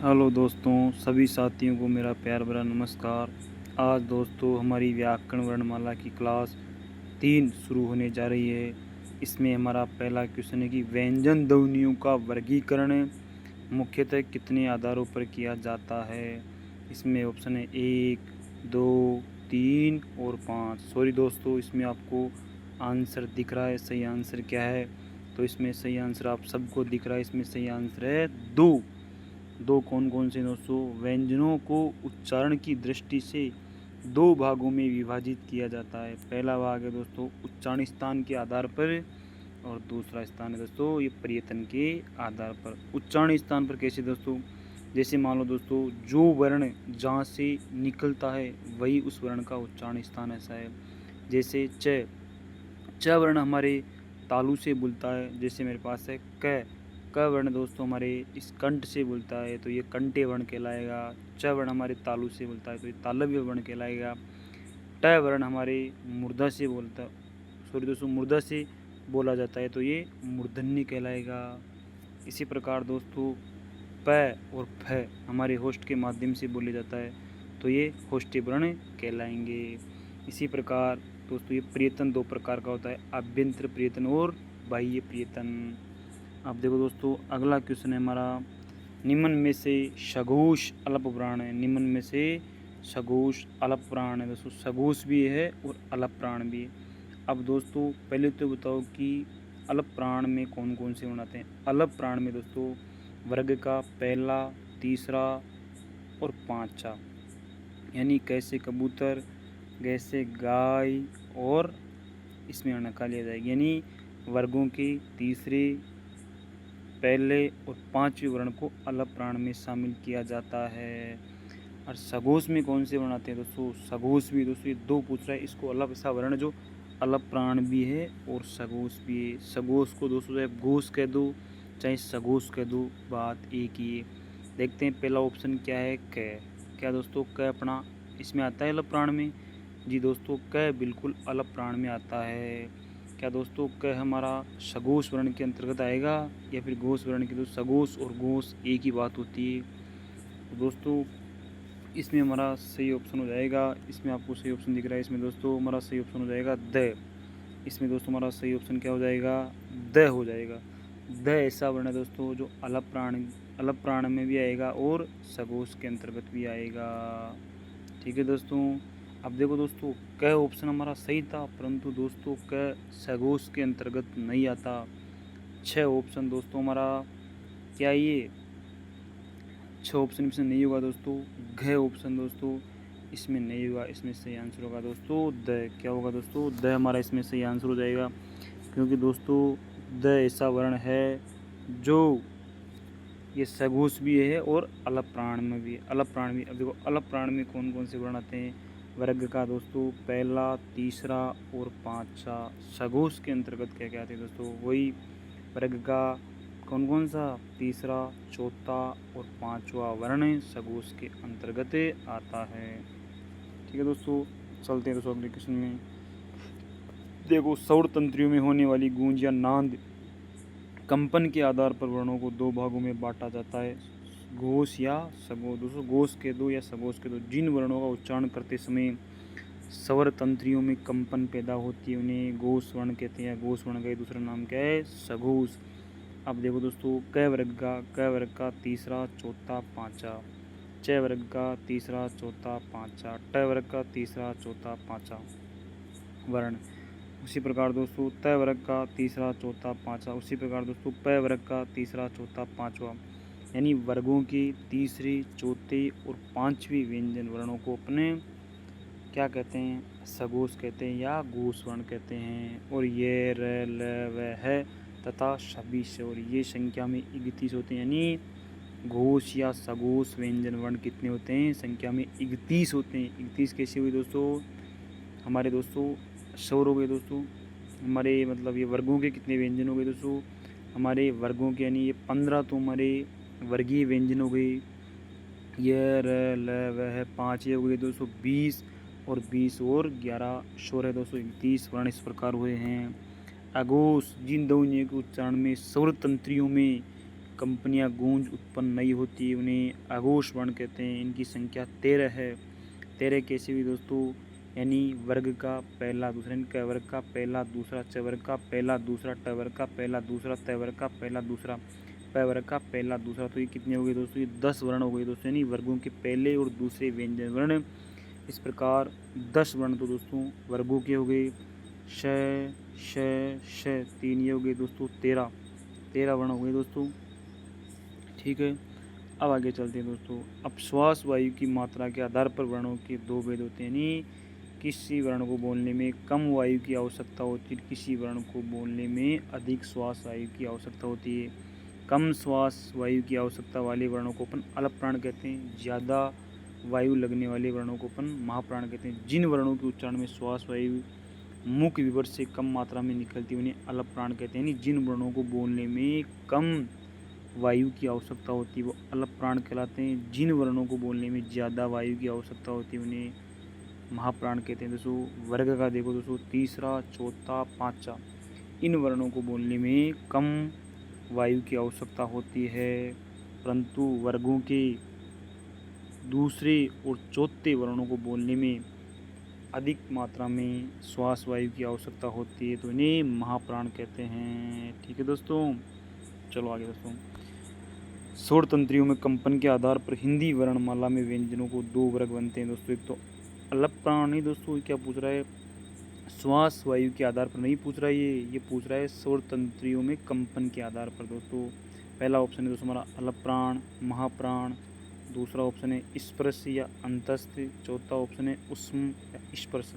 Hello दोस्तों, सभी साथियों को मेरा प्यार भरा नमस्कार। आज दोस्तों हमारी व्याकरण वर्णमाला की क्लास 3 शुरू होने जा रही है। इसमें हमारा पहला क्वेश्चन है कि व्यंजन ध्वनियों का वर्गीकरण मुख्यतः कितने आधारों पर किया जाता है। इसमें ऑप्शन है 1, 2, 3 और 5। सॉरी दोस्तों, इसमें आपको आंसर दिख रहा है। सही आंसर क्या है? तो इसमें सही आंसर आप सबको दिख रहा है। इसमें सही आंसर है 2। दो कौन कौन से दोस्तों? व्यंजनों को उच्चारण की दृष्टि से दो भागों में विभाजित किया जाता है। पहला भाग है दोस्तों उच्चारण स्थान के आधार पर, और दूसरा स्थान है दोस्तों ये प्रयत्न के आधार पर। उच्चारण स्थान पर कैसे दोस्तों? जैसे मान लो दोस्तों, जो वर्ण जहाँ से निकलता है वही उस वर्ण का उच्चारण स्थान ऐसा है। जैसे च च वर्ण हमारे तालु से बोलता है। जैसे मेरे पास है क वर्ण दोस्तों हमारे इस कंठ से बोलता है, तो ये कंठे वर्ण कहलाएगा। च वर्ण हमारे तालु से बोलता है, तो ये तालव्य वर्ण कहलाएगा। ट वर्ण हमारे मूर्धा से मूर्धा से बोला जाता है, तो ये मूर्धन्य कहलाएगा। इसी प्रकार दोस्तों प और फ हमारे होस्ट के माध्यम से बोले जाता है, तो ये होष्टि वर्ण कहलाएंगे। इसी प्रकार दोस्तों ये प्रयत्न दो प्रकार का होता है, आभ्यंतर प्रयत्न और बाह्य प्रयत्न। अब देखो दोस्तों, अगला क्वेश्चन है हमारा, निम्न में से सघोष अलप प्राण है। निम्न में से सघोष अलप प्राण है दोस्तों। सघोष भी है और अलप प्राण भी है। अब दोस्तों पहले तो बताओ कि अलप प्राण में कौन कौन से वर्ण आते हैं। अलप प्राण में दोस्तों वर्ग का पहला, तीसरा और पांचवा, यानी कैसे कबूतर, जैसे गाय, और इसमें अणका लिया जाएगा। यानी वर्गों के तीसरे, पहले और पांचवें वर्ण को अलप प्राण में शामिल किया जाता है। और सघोष में कौन से वर्ण आते हैं दोस्तों? सघोष भी दोस्तों ये दो पूछ रहा है, इसको अलप ऐसा वर्ण जो अलप प्राण भी है और सघोष भी है। सघोष को दोस्तों चाहे घोष कह दो चाहे सघोष कह दो, बात एक ही है। देखते हैं पहला ऑप्शन क्या है, क। क्या दोस्तों क अपना इसमें आता है अलप प्राण में? जी दोस्तों क बिल्कुल अलप प्राण में आता है। क्या दोस्तों क हमारा सघोष वर्ण के अंतर्गत आएगा या फिर घोष वर्ण के? तो सघोष और घोष एक ही बात होती है। तो दोस्तों इसमें हमारा सही ऑप्शन हो जाएगा, इसमें आपको सही ऑप्शन दिख रहा है, इसमें दोस्तों हमारा सही ऑप्शन हो जाएगा द। इसमें दोस्तों हमारा सही ऑप्शन क्या हो जाएगा? द हो जाएगा। द ऐसा वर्ण है दोस्तों जो अलप प्राण में भी आएगा और सघोष के अंतर्गत भी आएगा। ठीक है दोस्तों। अब देखो दोस्तों, क ऑप्शन हमारा सही था, परंतु दोस्तों क सघोष के अंतर्गत नहीं आता। 6 ऑप्शन दोस्तों हमारा क्या ये 6 ऑप्शन इसमें नहीं होगा दोस्तों। घ ऑप्शन दोस्तों इसमें नहीं होगा। इसमें सही आंसर होगा दोस्तों द। क्या होगा दोस्तों? द हमारा इसमें सही आंसर हो जाएगा, क्योंकि दोस्तों द ऐसा वर्ण है जो ये सघोष भी है और अलप प्राण में भी है। अलप प्राण भी, अब देखो अलप प्राण में कौन कौन से वर्ण आते हैं? वर्ग का दोस्तों पहला, तीसरा और पांचवा। सघोष के अंतर्गत क्या क्या आते हैं दोस्तों? वही वर्ग का कौन कौन सा? तीसरा, चौथा और पांचवा वर्ण सघोष के अंतर्गत आता है। ठीक है दोस्तों, चलते हैं दोस्तों अगले क्वेश्चन में। देखो, सौर तंत्रियों में होने वाली गूंज या नाद कंपन के आधार पर वर्णों को दो भागों में बांटा जाता है, घोष या सघोष। दोस्तों घोष के दो या सघोष के दो। जिन वर्णों का उच्चारण करते समय स्वर तंत्रियों में कंपन पैदा होती है उन्हें घोष वर्ण कहते हैं। घोष वर्ण का दूसरा नाम क्या है? सघोष। अब देखो दोस्तों, क वर्ग का तीसरा, चौथा, पांचवा। च वर्ग का तीसरा, चौथा, पांचवा। ट वर्ग का तीसरा, चौथा, पांचवा वर्ण। उसी प्रकार दोस्तों त वर्ग का तीसरा, चौथा, पांचवा। उसी प्रकार दोस्तों प वर्ग का तीसरा, चौथा, पांचवा। यानी वर्गों के तीसरे, चौथे और पांचवें व्यंजन वर्णों को अपने क्या कहते हैं? सघोष कहते हैं या घोष वर्ण कहते हैं। और ये र, ल, व, है तथा सभी से, और ये संख्या में 31 होते हैं। यानी घोष या सघोष व्यंजन वर्ण कितने होते हैं? संख्या में 31 होते हैं। 31 कैसे हुए दोस्तों? हमारे दोस्तों शोर हो गए दोस्तों। हमारे मतलब ये वर्गों के कितने व्यंजन हो गए दोस्तों? हमारे वर्गों के यानी ये 15 तो हमारे वर्गीय व्यंजन हो गए। ये र, ल, व है 5 ये हो गए दोस्तों 20, और 20 और 11 शोर है दोस्तों 31 वर्ण इस प्रकार हुए हैं। अघोष जिन ध्वनियों के उच्चारण में स्वर तंत्रियों में कंपनियां गूंज उत्पन्न नहीं होती, उन्हें अघोष वर्ण कहते हैं। इनकी संख्या 13 है। 13 कैसे भी दोस्तों, यानी वर्ग का पहला दूसरा, यानी क वर्ग का पहला दूसरा, च वर्ग का पहला दूसरा, ट वर्ग का पहला दूसरा, त वर्ग का पहला दूसरा, प वर्ग का पहला दूसरा। तो ये कितने हो गए दोस्तों, ये 10 वर्ण हो गए दोस्तों, यानी वर्गों के पहले और दूसरे व्यंजन वर्ण। इस प्रकार 10 वर्ण तो दोस्तों वर्गों के हो गए। श श श 3 ये हो गए दोस्तों 13 वर्ण हो गए दोस्तों। ठीक है, अब आगे चलते हैं दोस्तों। अब श्वास वायु की मात्रा के आधार पर वर्णों के दो भेद होते हैं, यानी किसी वर्ण को बोलने में कम वायु की आवश्यकता होती है, किसी वर्ण को बोलने में अधिक श्वास वायु की आवश्यकता होती है। कम श्वास वायु की आवश्यकता वाले वर्णों को अपन अल्प प्राण कहते हैं। ज़्यादा वायु लगने वाले वर्णों को अपन महाप्राण कहते हैं। जिन वर्णों के उच्चारण में श्वास वायु मुख विवर से कम मात्रा में निकलती है उन्हें अल्प प्राण कहते हैं। यानी जिन वर्णों को बोलने में कम वायु की आवश्यकता होती है वो अल्प प्राण कहलाते हैं। जिन वर्णों को बोलने में ज़्यादा वायु की आवश्यकता होती है उन्हें महाप्राण कहते हैं। दोस्तों वर्ग का देखो दोस्तों, तीसरा, चौथा, पाँचवा, इन वर्णों को बोलने में कम वायु की आवश्यकता होती है, परंतु वर्गों के दूसरे और चौथे वर्णों को बोलने में अधिक मात्रा में श्वास वायु की आवश्यकता होती है, तो इन्हें महाप्राण कहते हैं। ठीक है दोस्तों, चलो आगे दोस्तों। स्वर तंत्रियों में कंपन के आधार पर हिंदी वर्णमाला में व्यंजनों को दो वर्ग बनते हैं दोस्तों। एक तो अल्प प्राण, नहीं दोस्तों क्या पूछ रहा है, श्वास वायु के आधार पर नहीं पूछ रहा है, ये पूछ रहा है स्वर तंत्रियों में कंपन के आधार पर दोस्तों। पहला ऑप्शन है दोस्तों हमारा अल्प प्राण, महाप्राण। दूसरा ऑप्शन है स्पर्श या अंतस्थ। चौथा ऑप्शन है उष्म या स्पर्श।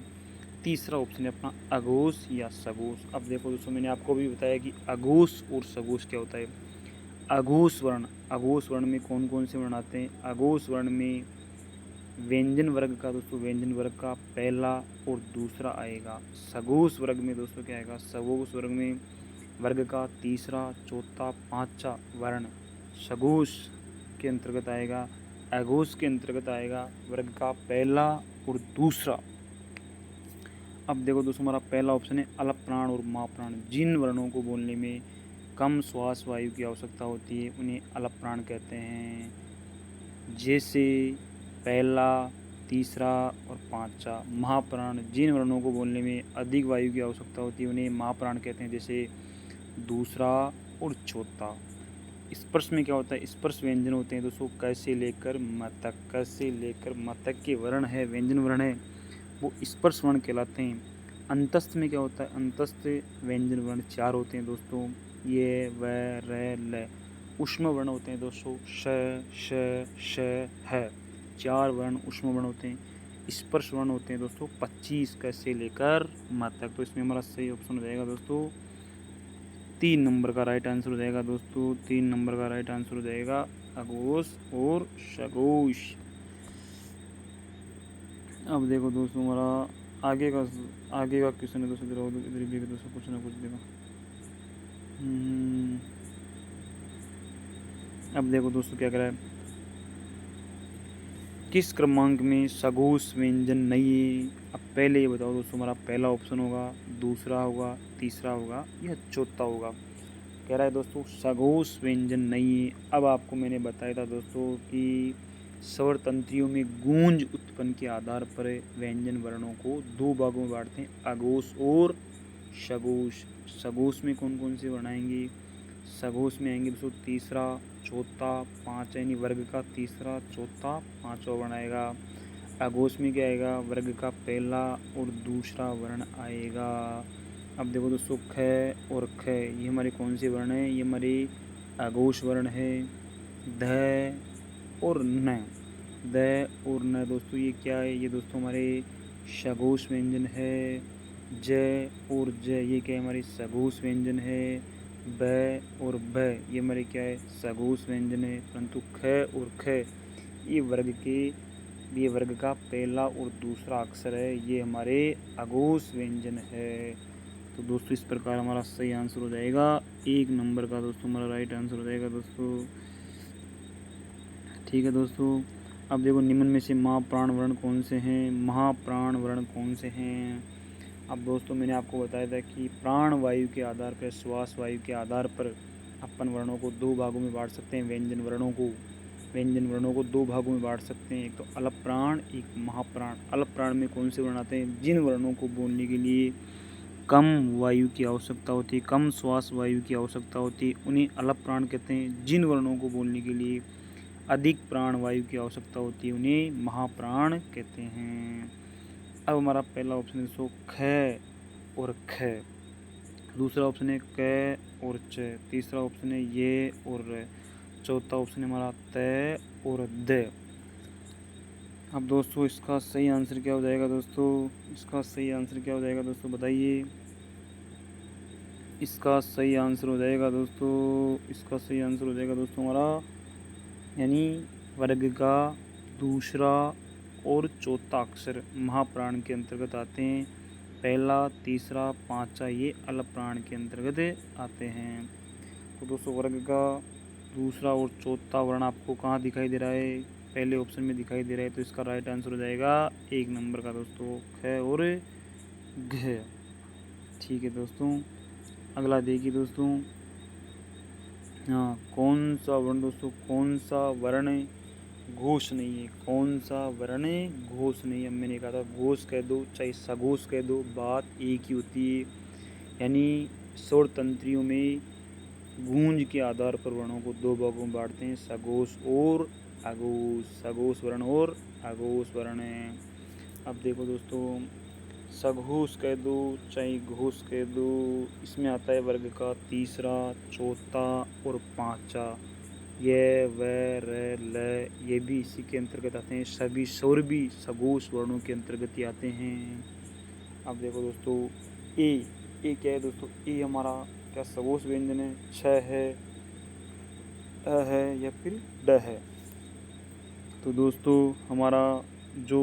तीसरा ऑप्शन है अपना अघोष या सघोष। अब देखो दोस्तों, मैंने आपको भी बताया कि अघोष और सघोष क्या होता है। अघोष वर्ण में कौन कौन से वर्ण आते हैं। अघोष वर्ण में व्यंजन वर्ग का दोस्तों, व्यंजन वर्ग का पहला और दूसरा आएगा। सघोष वर्ग में दोस्तों क्या आएगा, सघोष वर्ग में वर्ग का तीसरा, चौथा, पांचवा वर्ण सघोष के अंतर्गत आएगा। अघोष के अंतर्गत आएगा वर्ग का पहला और दूसरा। अब देखो दोस्तों, हमारा पहला ऑप्शन है अल्प प्राण और महाप्राण। जिन वर्णों को बोलने में कम श्वास वायु की आवश्यकता होती है उन्हें अल्प प्राण कहते हैं। जैसे पहला, तीसरा और पांचवा। महाप्राण, जिन वर्णों को बोलने में अधिक वायु की आवश्यकता होती है उन्हें महाप्राण कहते हैं, जैसे दूसरा और चौथा। स्पर्श में क्या होता है, स्पर्श व्यंजन होते हैं दोस्तों क से लेकर म तक। क से लेकर म तक के वर्ण है, व्यंजन वर्ण है, वो स्पर्श वर्ण कहलाते हैं। अंतस्थ में क्या होता है, अंतस्थ व्यंजन वर्ण 4 होते हैं दोस्तों, ये, व, र, ल। उष्म वर्ण होते हैं दोस्तों श, श, ह। 4 वर्ण उष्म वर्ण होते हैं। स्पर्श वर्ण होते हैं दोस्तों 25 क से लेकर म तक। तो इसमें हमारा सही ऑप्शन हो जाएगा दोस्तों 3 नंबर का राइट आंसर हो जाएगा दोस्तों। 3 नंबर का राइट आंसर हो जाएगा अघोष और सघोष। अब देखो दोस्तों, हमारा आगे का क्वेश्चन है दोस्तों, इधर भी दोस्तों कुछ ना कुछ देखो। अब देखो दोस्तों क्या कह रहा है, किस क्रमांक में सघोष व्यंजन नहीं है। अब पहले ये बताओ दोस्तों, हमारा पहला ऑप्शन होगा, दूसरा होगा, तीसरा होगा या चौथा होगा। कह रहा है दोस्तों सघोष व्यंजन नहीं है। अब आपको मैंने बताया था दोस्तों कि स्वर तंत्रियों में गूंज उत्पन्न के आधार पर व्यंजन वर्णों को दो भागों में बांटते हैं, अघोष और सघोष। सघोष में कौन कौन से वर्ण आएंगे, सघोष में आएंगे दोस्तों तीसरा, चौथा, पाँचवा, यानी वर्ग का तीसरा, चौथा, पाँचवा वर्ण आएगा। अघोष में क्या आएगा, वर्ग का पहला और दूसरा वर्ण आएगा। अब देखो दोस्तों ख और ख ये हमारे कौन से वर्ण हैं, ये हमारे अघोष वर्ण है। ध और न, द और न दोस्तों ये क्या है, ये दोस्तों हमारे सघोष व्यंजन है। ज और ज ये क्या है, हमारे सघोष व्यंजन है। ब और ब ये हमारे क्या है, सघोष व्यंजन है। परंतु ख और ख ये वर्ग का पहला और दूसरा अक्षर है, ये हमारे अघोष व्यंजन है। तो दोस्तों इस प्रकार हमारा सही आंसर हो जाएगा 1 नंबर का दोस्तों, हमारा राइट आंसर हो जाएगा दोस्तों। ठीक है दोस्तों, अब देखो निम्न में से महाप्राण वर्ण कौन से हैं, महाप्राण वर्ण कौन से हैं। अब दोस्तों मैंने आपको बताया था कि प्राण वायु के आधार पर, श्वास वायु के आधार पर अपन वर्णों को दो भागों में बांट सकते हैं। व्यंजन वर्णों को दो भागों में बांट सकते हैं, एक तो अलप प्राण, एक महाप्राण। अलप प्राण में कौन से वर्ण आते हैं? जिन वर्णों को बोलने के लिए कम वायु की आवश्यकता होती है, कम श्वास वायु की आवश्यकता होती है, उन्हें अलप प्राण कहते हैं। जिन वर्णों को बोलने के लिए अधिक प्राण वायु की आवश्यकता होती है, उन्हें महाप्राण कहते हैं। अब हमारा पहला ऑप्शन है दोस्तों ख और ख, दूसरा ऑप्शन है क और च, तीसरा ऑप्शन है ये और र, चौथा ऑप्शन है हमारा त और द। अब दोस्तों इसका सही आंसर क्या हो जाएगा दोस्तों? इसका सही आंसर क्या हो जाएगा दोस्तों, बताइए। इसका सही आंसर हो जाएगा दोस्तों, इसका सही आंसर हो जाएगा दोस्तों हमारा, यानी वर्ग का दूसरा और चौथा अक्षर महाप्राण के अंतर्गत आते हैं। पहला, तीसरा, पांचवा ये अलप प्राण के अंतर्गत आते हैं। तो दोस्तों वर्ग का दूसरा और चौथा वर्ण आपको कहाँ दिखाई दे रहा है? पहले ऑप्शन में दिखाई दे रहा है। तो इसका राइट आंसर हो जाएगा 1 नंबर का दोस्तों, ख और घ। ठीक है दोस्तों, अगला देखिए दोस्तों। हाँ, कौन सा वर्ण दोस्तों, कौन सा वर्ण घोष नहीं है? कौन सा वर्ण घोष नहीं है? मैंने कहा था घोष कह दो चाहे सघोष कह दो, बात एक ही होती है। यानी स्वर तंत्रियों में गूंज के आधार पर वर्णों को दो भागों में बांटते हैं, सघोष और अघोष, सघोष वर्ण और अघोष वर्ण। अब देखो दोस्तों, सघोष कह दो चाहे घोष कह दो, इसमें आता है वर्ग का तीसरा, चौथा और पांचवा। ये, व, र, ल, ये भी इसी के अंतर्गत आते हैं। सभी स्वर भी सघोष वर्णों के अंतर्गत ही आते हैं। अब देखो दोस्तों, ए क्या है दोस्तों? ए हमारा क्या सघोष व्यंजन है? छ है, अ है या फिर ड है? तो दोस्तों हमारा जो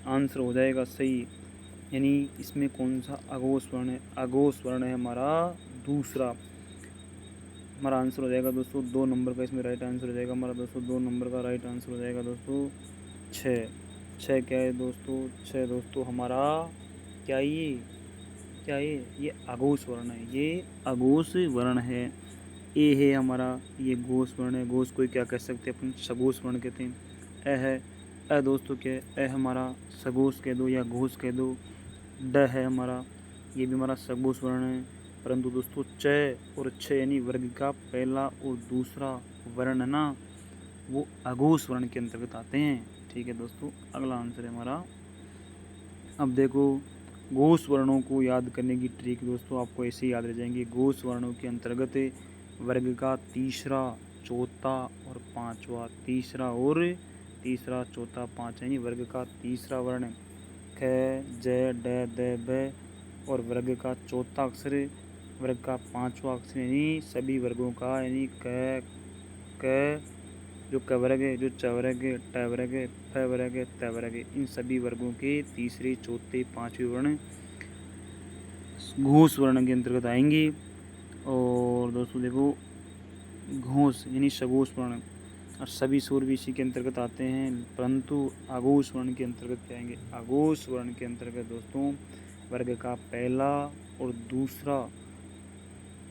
आंसर हो जाएगा सही, यानी इसमें कौन सा अघोष वर्ण है? अघोष वर्ण है हमारा दूसरा। हमारा आंसर हो जाएगा दोस्तों 2 नंबर का, इसमें राइट आंसर हो जाएगा हमारा दोस्तों 2 नंबर का राइट आंसर हो जाएगा दोस्तों 6 क्या है दोस्तों? 6 दोस्तों हमारा क्या ये अघोष वर्ण है, ये अघोष वर्ण है। ए है हमारा, ये घोष वर्ण है। घोष को क्या कह सकते हैं अपन? सघोष वर्ण कहते हैं। अ है, अ दोस्तों क्या है? अ हमारा सघोष कह दो या घोष कह दो। ड है हमारा, ये भी हमारा सघोष वर्ण है। परंतु दोस्तों च और छ यानी वर्ग का पहला और दूसरा वर्ण ना, वो अघोष वर्ण के अंतर्गत आते हैं। ठीक है दोस्तों, अगला आंसर है हमारा। अब देखो, घोष वर्णों को याद करने की ट्रिक दोस्तों आपको ऐसे ही याद रह जाएंगे। घोष वर्णों के अंतर्गत वर्ग का तीसरा, चौथा और पांचवा, तीसरा और तीसरा, चौथा, पांचवा, यानी वर्ग का तीसरा वर्ण ख, ज, ड, द, ब और वर्ग का चौथा अक्षर, वर्ग का पांचवा अक्षर, यानी सभी वर्गों का, यानी क जो क वर्ग है, जो च वर्ग है, ट वर्ग है, फ वर्ग है, त वर्ग है, इन सभी वर्गों के तीसरे, चौथे, पांचवें वर्ण घोष वर्ण के अंतर्गत आएंगे। और दोस्तों देखो, घोष यानी सघोष वर्ण और सभी स्वर भी इसी के अंतर्गत आते हैं, परंतु अघोष वर्ण के अंतर्गत क्या आएंगे? अघोष वर्ण के अंतर्गत दोस्तों वर्ग का पहला और दूसरा,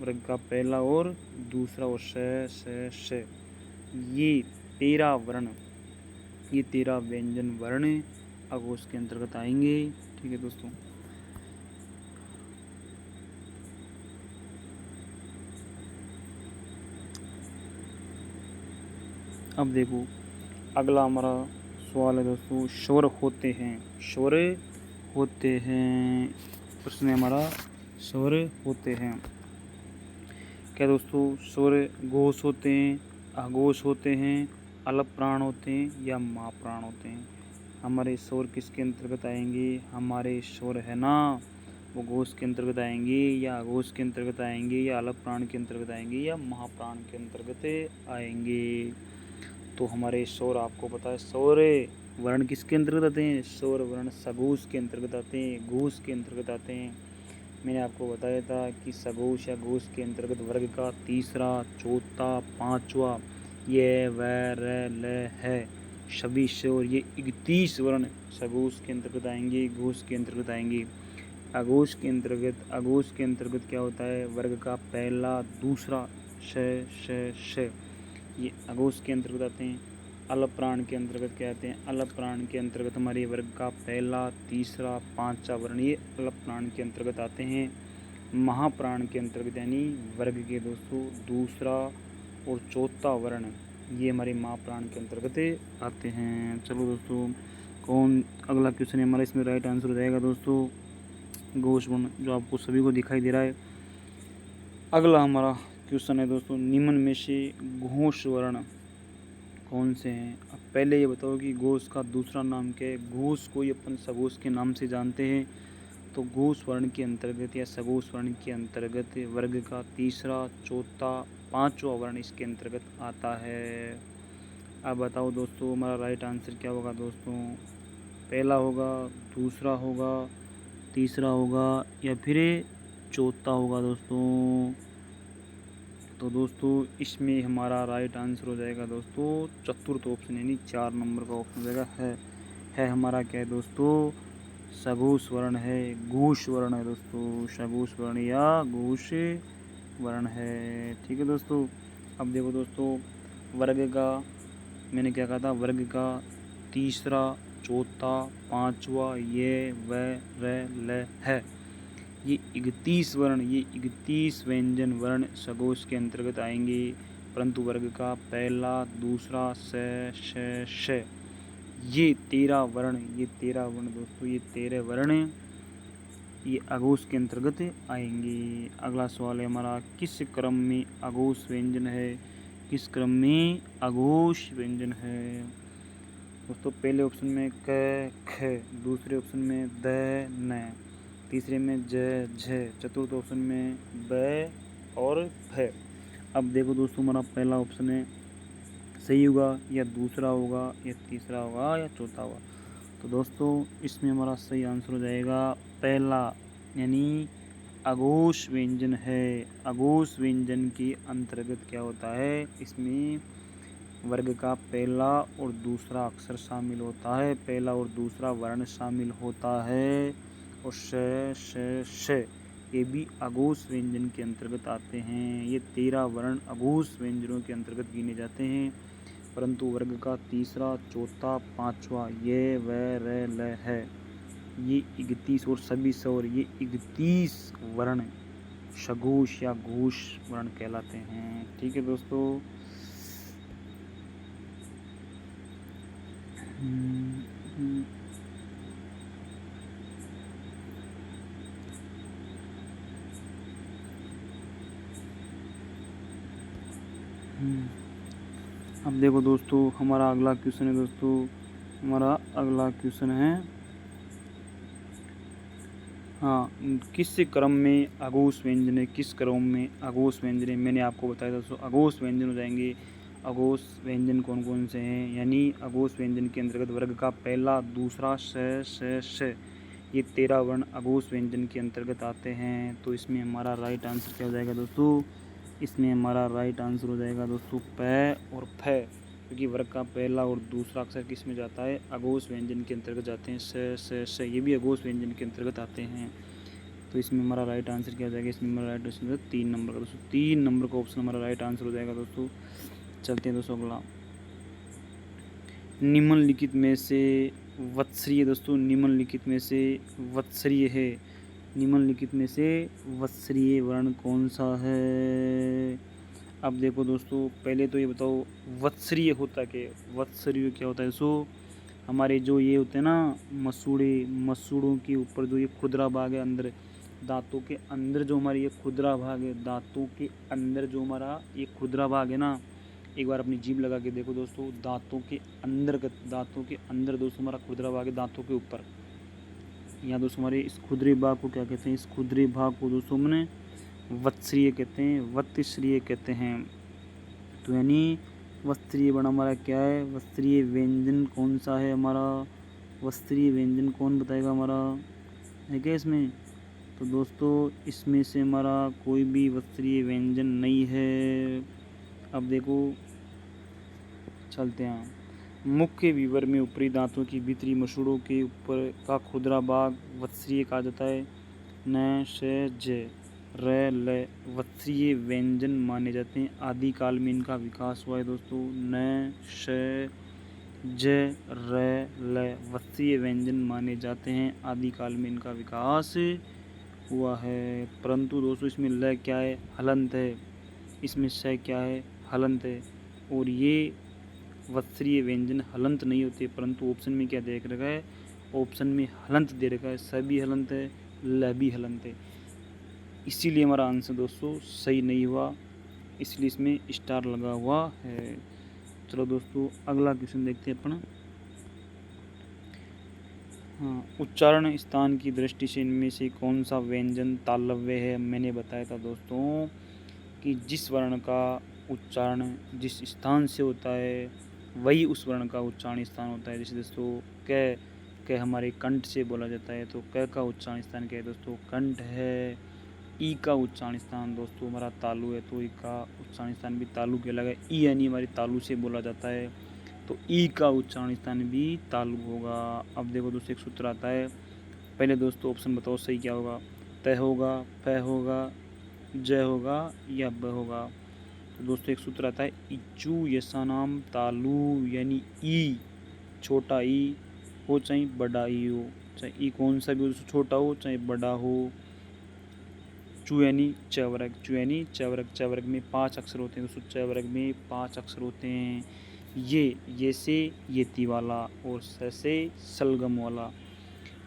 वर्ग का पहला और दूसरा और श ये 13 वर्ण, ये 13 व्यंजन वर्ण अघोष के अंतर्गत आएंगे। ठीक है दोस्तों, अब देखो अगला हमारा सवाल है दोस्तों, स्वर होते हैं, स्वर होते हैं, प्रश्न है हमारा स्वर होते हैं क्या दोस्तों? स्वर घोष होते हैं, अघोष होते हैं, अलप प्राण होते हैं या महाप्राण होते हैं? हमारे स्वर किसके अंतर्गत आएंगे? हमारे स्वर है ना, वो घोष के अंतर्गत आएंगे या अघोष के अंतर्गत आएंगे या अलप प्राण के अंतर्गत आएंगे या महाप्राण के अंतर्गत आएंगे? तो हमारे स्वर आपको पता है, स्वर वर्ण किसके अंतर्गत आते हैं? स्वर वर्ण सघोष के अंतर्गत आते हैं, घोष के अंतर्गत आते हैं। मैंने आपको बताया था कि सघोष या घोष के अंतर्गत वर्ग का तीसरा, चौथा, पांचवा, ये, व, र, ल है, सभी स्वर, ये 31 वर्ण सघोष के अंतर्गत आएंगे, घोष के अंतर्गत आएंगे। अघोष के अंतर्गत क्या होता है? वर्ग का पहला, दूसरा, श। ये अघोष के अंतर्गत आते हैं। अलप प्राण के अंतर्गत क्या आते हैं? अलप प्राण के अंतर्गत हमारे वर्ग का पहला, तीसरा, पांचवा वर्ण ये अलप प्राण के अंतर्गत आते हैं। महाप्राण के अंतर्गत यानी वर्ग के दोस्तों दूसरा और चौथा वर्ण ये हमारे महाप्राण के अंतर्गत आते हैं। चलो दोस्तों, कौन अगला क्वेश्चन है हमारा, इसमें राइट आंसर हो जाएगा दोस्तों घोष वर्ण, जो आपको सभी को दिखाई दे रहा है। अगला हमारा क्वेश्चन है दोस्तों, निम्न में से घोष वर्ण कौन से हैं? अब पहले ये बताओ कि घोष का दूसरा नाम क्या है? घोष को ही अपन सघोष के नाम से जानते हैं, तो घोष वर्ण के अंतर्गत या सघोष वर्ण के अंतर्गत वर्ग का तीसरा, चौथा, पांचवा वर्ण इसके अंतर्गत आता है। अब बताओ दोस्तों हमारा राइट आंसर क्या होगा दोस्तों? पहला होगा, दूसरा होगा, तीसरा होगा या फिर चौथा होगा दोस्तों? तो दोस्तों इसमें हमारा राइट आंसर हो जाएगा दोस्तों चतुर्थ ऑप्शन, यानी 4 नंबर का ऑप्शन हो जाएगा है हमारा क्या है दोस्तों? सघोष वर्ण है, घोष वर्ण है दोस्तों, सघोष वर्ण या घोष वर्ण है। ठीक है दोस्तों। अब देखो दोस्तों, वर्ग का मैंने क्या कहा था? वर्ग का तीसरा, चौथा, पांचवा ये व र ल है, ये 31 वर्ण, ये 31 व्यंजन वर्ण सघोष के अंतर्गत आएंगे, परंतु वर्ग का पहला, दूसरा, श ये 13 वर्ण, ये 13 वर्ण दोस्तों, ये 13 वर्ण ये अघोष के अंतर्गत आएंगे। अगला सवाल है हमारा, किस क्रम में अघोष व्यंजन है? किस क्रम में अघोष व्यंजन है दोस्तों? पहले ऑप्शन में क, ख, दूसरे ऑप्शन में द, न, तीसरे में ज, झ, चतुर्थ ऑप्शन में ब और फ। अब देखो दोस्तों, हमारा पहला ऑप्शन है सही होगा या दूसरा होगा या तीसरा होगा या चौथा होगा? तो दोस्तों इसमें हमारा सही आंसर हो जाएगा पहला, यानी अघोष व्यंजन है। अघोष व्यंजन के अंतर्गत क्या होता है? इसमें वर्ग का पहला और दूसरा अक्षर शामिल होता है, पहला और दूसरा वर्ण शामिल होता है, और श ये भी अघोष व्यंजन के अंतर्गत आते हैं। ये 13 वर्ण अघोष व्यंजनों के अंतर्गत गिने जाते हैं, परंतु वर्ग का तीसरा, चौथा, पांचवा ये व र ल है, ये 31 और सभी और ये 31 वर्ण सघोष या घोष वर्ण कहलाते हैं। ठीक है दोस्तों। अब देखो दोस्तों, हमारा अगला क्वेश्चन है दोस्तों, हमारा अगला क्वेश्चन है हाँ, किस क्रम में अघोष व्यंजन है? किस क्रम में अघोष व्यंजन है? मैंने आपको बताया दोस्तों अघोष व्यंजन हो जाएंगे। अघोष व्यंजन कौन कौन से हैं? यानी अघोष व्यंजन के अंतर्गत वर्ग का पहला, दूसरा, श ये 13 वर्ण अघोष व्यंजन के अंतर्गत आते हैं। तो इसमें हमारा राइट आंसर क्या हो जाएगा दोस्तों? इसमें हमारा राइट आंसर हो जाएगा दोस्तों प और फ, क्योंकि वर्ग का पहला और दूसरा अक्षर किस में जाता है? अघोष व्यंजन के अंतर्गत जाते हैं। श ये भी अघोष व्यंजन के अंतर्गत आते हैं। तो इसमें हमारा राइट आंसर क्या हो जाएगा? इसमें हमारा राइट आंसर 3 नंबर का दोस्तों, 3 नंबर का ऑप्शन हमारा राइट आंसर हो जाएगा दोस्तों। चलते हैं दोस्तों अगला, निम्नलिखित में से वत्सरीय दोस्तों, निम्नलिखित में से वत्सरीय है, निम्नलिखित में से वत्सरीय वर्ण कौन सा है? अब देखो दोस्तों, पहले तो ये बताओ वत्सरीय होता क्या? वत्सरीय क्या होता है? सो हमारे जो ये होते हैं ना मसूड़ों के ऊपर जो ये खुरदरा भाग है अंदर, दांतों के अंदर जो हमारी ये खुरदरा भाग है, दांतों के अंदर जो हमारा ये खुरदरा भाग है ना, एक बार अपनी जीभ लगा के देखो दोस्तों, दांतों के अंदर दोस्तों हमारा खुरदरा भाग है, दांतों के ऊपर। यहाँ दोस्तों हमारे इस खुरदरे भाग को क्या कहते हैं? इस खुरदरे भाग को दोस्तों मैंने वत्सरीय कहते हैं, वत्सरीय कहते हैं। तो यानी वत्सरीय वर्ण हमारा क्या है? वत्सरीय व्यंजन कौन सा है हमारा? वत्सरीय व्यंजन कौन बताएगा हमारा? है क्या इसमें? तो दोस्तों इसमें से हमारा कोई भी वत्सरीय व्यंजन नहीं है। अब देखो चलते हैं, मुख्य विवर में ऊपरी दांतों की भीतरी मसूड़ों के ऊपर का खुरदरा भाग वत्सरीय कहा जाता है। न, श, ज र ल वत्सीय व्यंजन माने जाते हैं। आदिकाल में इनका विकास हुआ है दोस्तों। न श ज र ल वत्सीय व्यंजन माने जाते हैं। आदिकाल में इनका विकास हुआ है। परंतु दोस्तों इसमें ल क्या है? हलंत है। इसमें श क्या है? हलंत है। और ये वत्सीय व्यंजन हलंत नहीं होते, परंतु ऑप्शन में क्या देख रखा है? ऑप्शन में हलंत दे रखा है। स भी हलंत है, ल भी हलंत है। इसीलिए हमारा आंसर दोस्तों सही नहीं हुआ, इसलिए इसमें स्टार लगा हुआ है। चलो दोस्तों अगला क्वेश्चन देखते हैं अपन। हाँ, उच्चारण स्थान की दृष्टि से इनमें से कौन सा व्यंजन तालव्य है? मैंने बताया था दोस्तों कि जिस वर्ण का उच्चारण जिस स्थान से होता है वही उस वर्ण का उच्चारण स्थान होता है। जैसे दोस्तों क हमारे कंठ से बोला जाता है, तो क का उच्चारण स्थान क्या है दोस्तों? कंठ है। ई का उच्चारण स्थान दोस्तों हमारा तालु है, तो ई का उच्चारण स्थान भी तालु कहलाएगा। ई यानी हमारी तालु से बोला जाता है, तो ई का उच्चारण स्थान भी तालु होगा। अब देखो दोस्तों एक सूत्र आता है। पहले दोस्तों ऑप्शन बताओ सही क्या होगा? त होगा, फ होगा, ज होगा या ब होगा? तो दोस्तों एक सूत्र आता है इच्चू यशानाम तालु, यानी ई छोटा ई हो चाहे बड़ा ई हो, चाहे ई कौन सा भी हो, छोटा हो चाहे बड़ा हो। चू यानी च वर्ग, चू यानी च वर्ग, च वर्ग में 5 अक्षर होते हैं दोस्तों, च वर्ग में 5 अक्षर होते हैं। ये से ये वाला और स से सलगम वाला,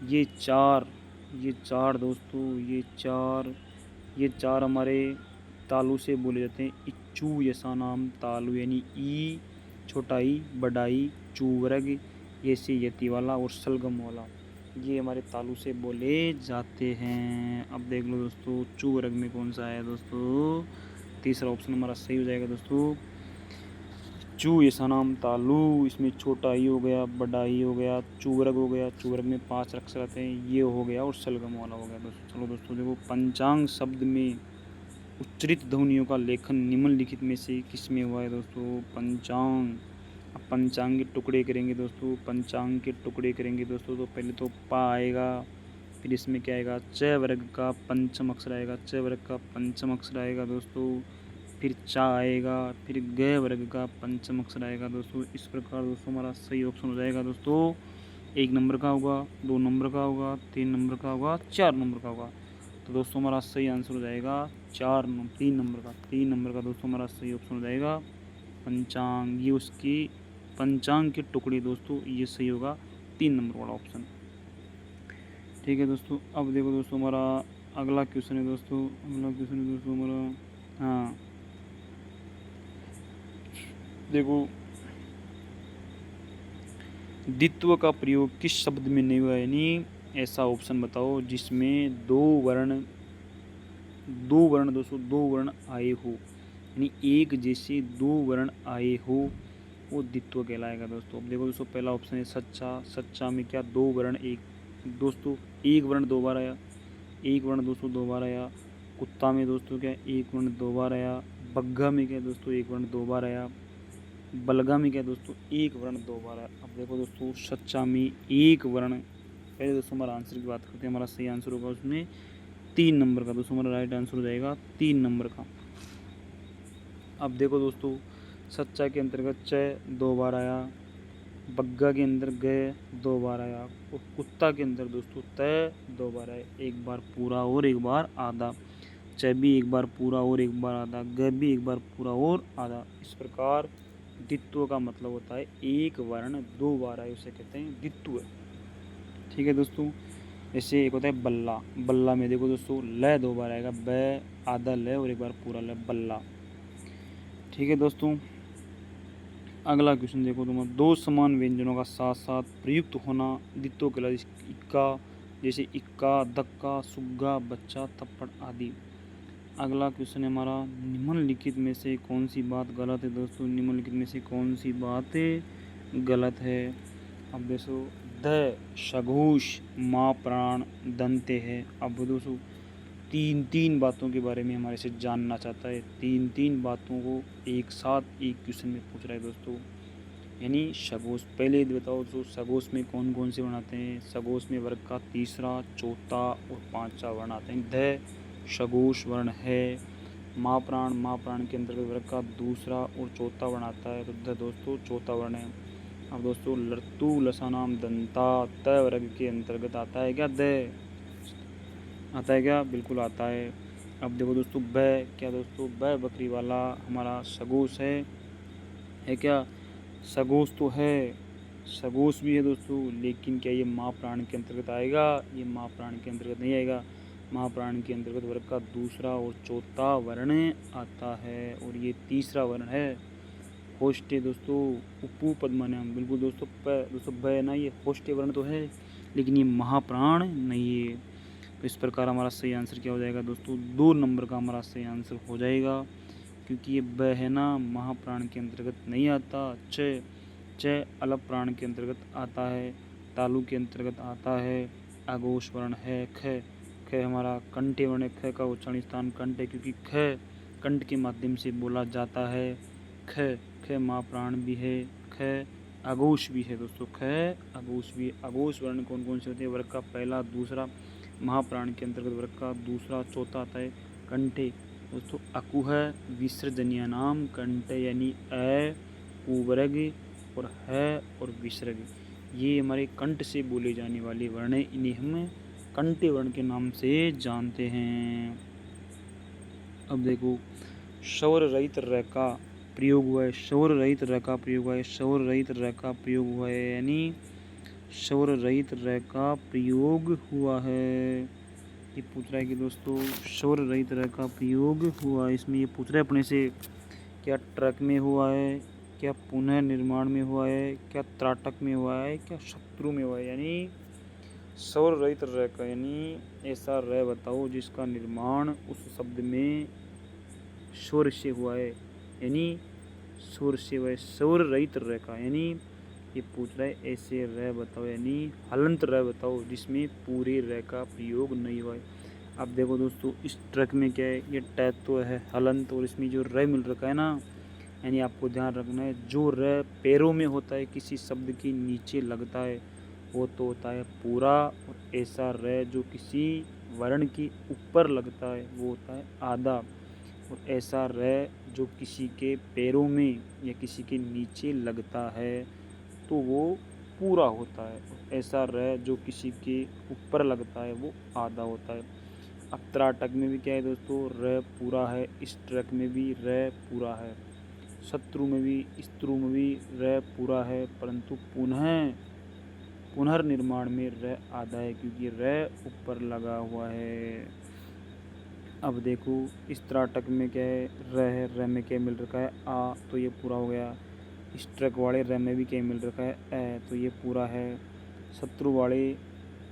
ये चार दोस्तों ये चार हमारे तालु से बोले जाते हैं। इच्चू यशानाम तालु, यानी ई छोटा ई बड़ा ई, चू वर्ग ये से यति वाला और सलगम वाला, ये हमारे तालु से बोले जाते हैं। अब देख लो दोस्तों चू वर्ग में कौन सा है दोस्तों? तीसरा ऑप्शन हमारा सही हो जाएगा दोस्तों। चू यशानाम तालु, इसमें छोटा ई हो गया, बड़ा ई हो गया, चू वर्ग हो गया, चू वर्ग में 5 अक्षर आते हैं, ये हो गया और सलगम वाला हो गया दोस्तों। चलो दोस्तों देखो पंचांग शब्द में उच्चरित ध्वनियों का लेखन निम्नलिखित में से किसमें हुआ है दोस्तों? पंचांग। अब पंचांग के टुकड़े करेंगे दोस्तों, पंचांग के टुकड़े करेंगे दोस्तों, तो पहले तो पा आएगा, फिर इसमें क्या आएगा? च वर्ग का पंचम अक्षर आएगा, च वर्ग का पंचम अक्षर आएगा दोस्तों, फिर चा आएगा, फिर ग वर्ग का पंचम अक्षर आएगा दोस्तों। इस प्रकार दोस्तों हमारा सही ऑप्शन हो जाएगा दोस्तों 1 नंबर का होगा, 2 नंबर का होगा, 3 नंबर का होगा, 4 नंबर का होगा। तो दोस्तों हमारा सही आंसर हो जाएगा 3 नंबर का दोस्तों हमारा सही ऑप्शन हो जाएगा पंचांग। ये उसकी पंचांग के टुकड़े दोस्तों, ये सही होगा 3 नंबर वाला ऑप्शन। ठीक है दोस्तों, अब देखो दोस्तों हमारा अगला क्वेश्चन है दोस्तों, हमारा हाँ देखो द्वित्व का प्रयोग किस शब्द में नहीं हुआ, यानी ऐसा ऑप्शन बताओ जिसमें दो वर्ण दोस्तों दो वर्ण आए हो, यानी एक जैसे 2 वर्ण आए हो, वो द्वित्व कहलाएगा दोस्तों। अब देखो दोस्तों पहला ऑप्शन है सच्चा में क्या 2 वर्ण दोस्तों एक वर्ण 2 बार आया, एक वर्ण दोस्तों 2 बार आया। कुत्ता में दोस्तों क्या एक वर्ण 2 बार आया। बग्घा में क्या दोस्तों एक वर्ण 2 बार आया। बलगा में क्या दोस्तों एक वर्ण 2 बार आया। अब देखो दोस्तों सच्चा में एक वर्ण, पहले दोस्तों हमारा आंसर की बात करते हैं। हमारा सही आंसर होगा उसमें 3 नंबर का दोस्तों, हमारा राइट आंसर हो जाएगा 3 नंबर का। अब देखो दोस्तों सच्चा के अंतर्गत च 2 बार आया, बग्गा के अंदर ग 2 बार आया, और कुत्ता के अंदर दोस्तों त 2 बार आया, एक बार पूरा और एक बार आधा। च भी एक बार पूरा और एक बार आधा, ग भी एक बार पूरा और आधा। इस प्रकार द्वित्व का मतलब होता है एक वर्ण 2 बार आए, उसे कहते हैं द्वित्व। ठीक है दोस्तों, जैसे एक होता है बल्ला, बल्ला में देखो दोस्तों ल 2 बार आएगा, ब आधा ल और एक बार पूरा ल, बल्ला। ठीक है दोस्तों, अगला क्वेश्चन देखो तुम, 2 समान व्यंजनों का साथ साथ प्रयुक्त होना द्वित्व कहलाता है। इक्का, जैसे इक्का, दक्का, सुग्गा, बच्चा, थप्पड़ आदि। अगला क्वेश्चन है हमारा, निम्नलिखित में से कौन सी बात गलत है दोस्तों? निम्नलिखित में से कौन सी बात गलत है? अब देखो द शघोष माँ प्राण दंते है। अब दोस्तों 3 बातों के बारे में हमारे से जानना चाहता है, 3 बातों को एक साथ एक क्वेश्चन में पूछ रहा है दोस्तों। यानी शघोष, पहले बताओ दोस्तों शघोष में कौन कौन से वर्ण आते हैं? शघोष में वर्ग का तीसरा, चौथा और 5वां वर्ण आते हैं। ध सघोष वर्ण है। माँ प्राण के अंतर्गत वर्ग का दूसरा और चौथा वर्ण आता है, तो दोस्तों चौथा वर्ण है। अब दोस्तों लर्तु लसानाम दंता त वर्ग के अंतर्गत आता है क्या? द आता है क्या? बिल्कुल आता है। अब देखो दोस्तों ब, क्या दोस्तों ब बकरी वाला हमारा सघोष है क्या? सघोष तो है, सघोष भी है दोस्तों, लेकिन क्या ये माँ प्राण के अंतर्गत आएगा? ये माँ प्राण के अंतर्गत नहीं आएगा। माँ प्राण के अंतर्गत वर्ग का दूसरा और चौथा वर्ण आता है, और ये तीसरा वर्ण है होष्टे दोस्तों, उपू पद्मनाम। बिल्कुल दोस्तों दोस्तों ब ना, ये होष्टे वर्ण तो है, लेकिन ये महाप्राण नहीं है। तो इस प्रकार हमारा सही आंसर क्या हो जाएगा दोस्तों? 2 नंबर का हमारा सही आंसर हो जाएगा, क्योंकि ये ब है ना, महाप्राण के अंतर्गत नहीं आता। च अलप प्राण के अंतर्गत आता है, तालु के अंतर्गत आता है, आघोष वर्ण है। ख हमारा कंठे वर्ण, ख का उच्चारण स्थान कंठ है, क्योंकि ख कंठ के माध्यम से बोला जाता है। ख महाप्राण भी है, ख आघोष भी है दोस्तों, ख आघोष भी। आघोष वर्ण कौन कौन से होते हैं? वर्ग का पहला, दूसरा, महाप्राण के अंतर्गत वर्ग का दूसरा, चौथा आता है कंठे दोस्तों। अकुह विसर्जनीय नाम कंठ, यानी अ, उवर्ग और है और विसर्ग, ये हमारे कंठ से बोले जाने वाले वर्ण हैं, इन्हें हम कंठे वर्ण के नाम से जानते हैं। अब देखो शौर रहित र का प्रयोग हुआ है, शौर रहित र का प्रयोग हुआ है, शौर रहित र का प्रयोग हुआ है, यानी शौर रहित र का प्रयोग हुआ है। ये पूछ रहा है कि दोस्तों शौर रहित र का प्रयोग हुआ है, इसमें ये पूछ रहा है अपने से, क्या ट्रक में हुआ है, क्या पुनः निर्माण में हुआ है, क्या त्राटक में हुआ है, क्या शत्रु में हुआ है। यानी शौर रहित र का, यानी ऐसा र बताओ जिसका निर्माण उस शब्द में शौर से हुआ है, यानी शौर से हुआ है। शौर रहित र का, यानी ये पूछ रहा है ऐसे र बताओ, यानी हलंत र बताओ जिसमें पूरे र का प्रयोग नहीं हुआ है। अब देखो दोस्तों इस ट्रक में क्या है, ये टैग तो है हलंत, और इसमें जो र मिल रखा है ना, यानी आपको ध्यान रखना है, जो र पैरों में होता है, किसी शब्द के नीचे लगता है, वो तो होता है पूरा, और ऐसा र जो किसी वर्ण के ऊपर लगता है वो होता है आधा, और ऐसा र जो किसी के पैरों में या किसी के नीचे लगता है तो वो पूरा होता है, और ऐसा र जो किसी के ऊपर लगता है वो आधा होता है। अब त्राटक में भी क्या है दोस्तों, र पूरा है, इस ट्रक में भी र पूरा है, शत्रु में भी, स्त्रु में भी र पूरा है, परंतु पुनर्निर्माण में र आधा है, क्योंकि र ऊपर लगा हुआ है। अब देखो इस त्राटक में क्या है, र में क्या मिल रखा है, आ, तो ये पूरा हो गया। इस ट्रक वाले र में भी क्या मिल रखा है, ए, तो ये पूरा है। शत्रु वाले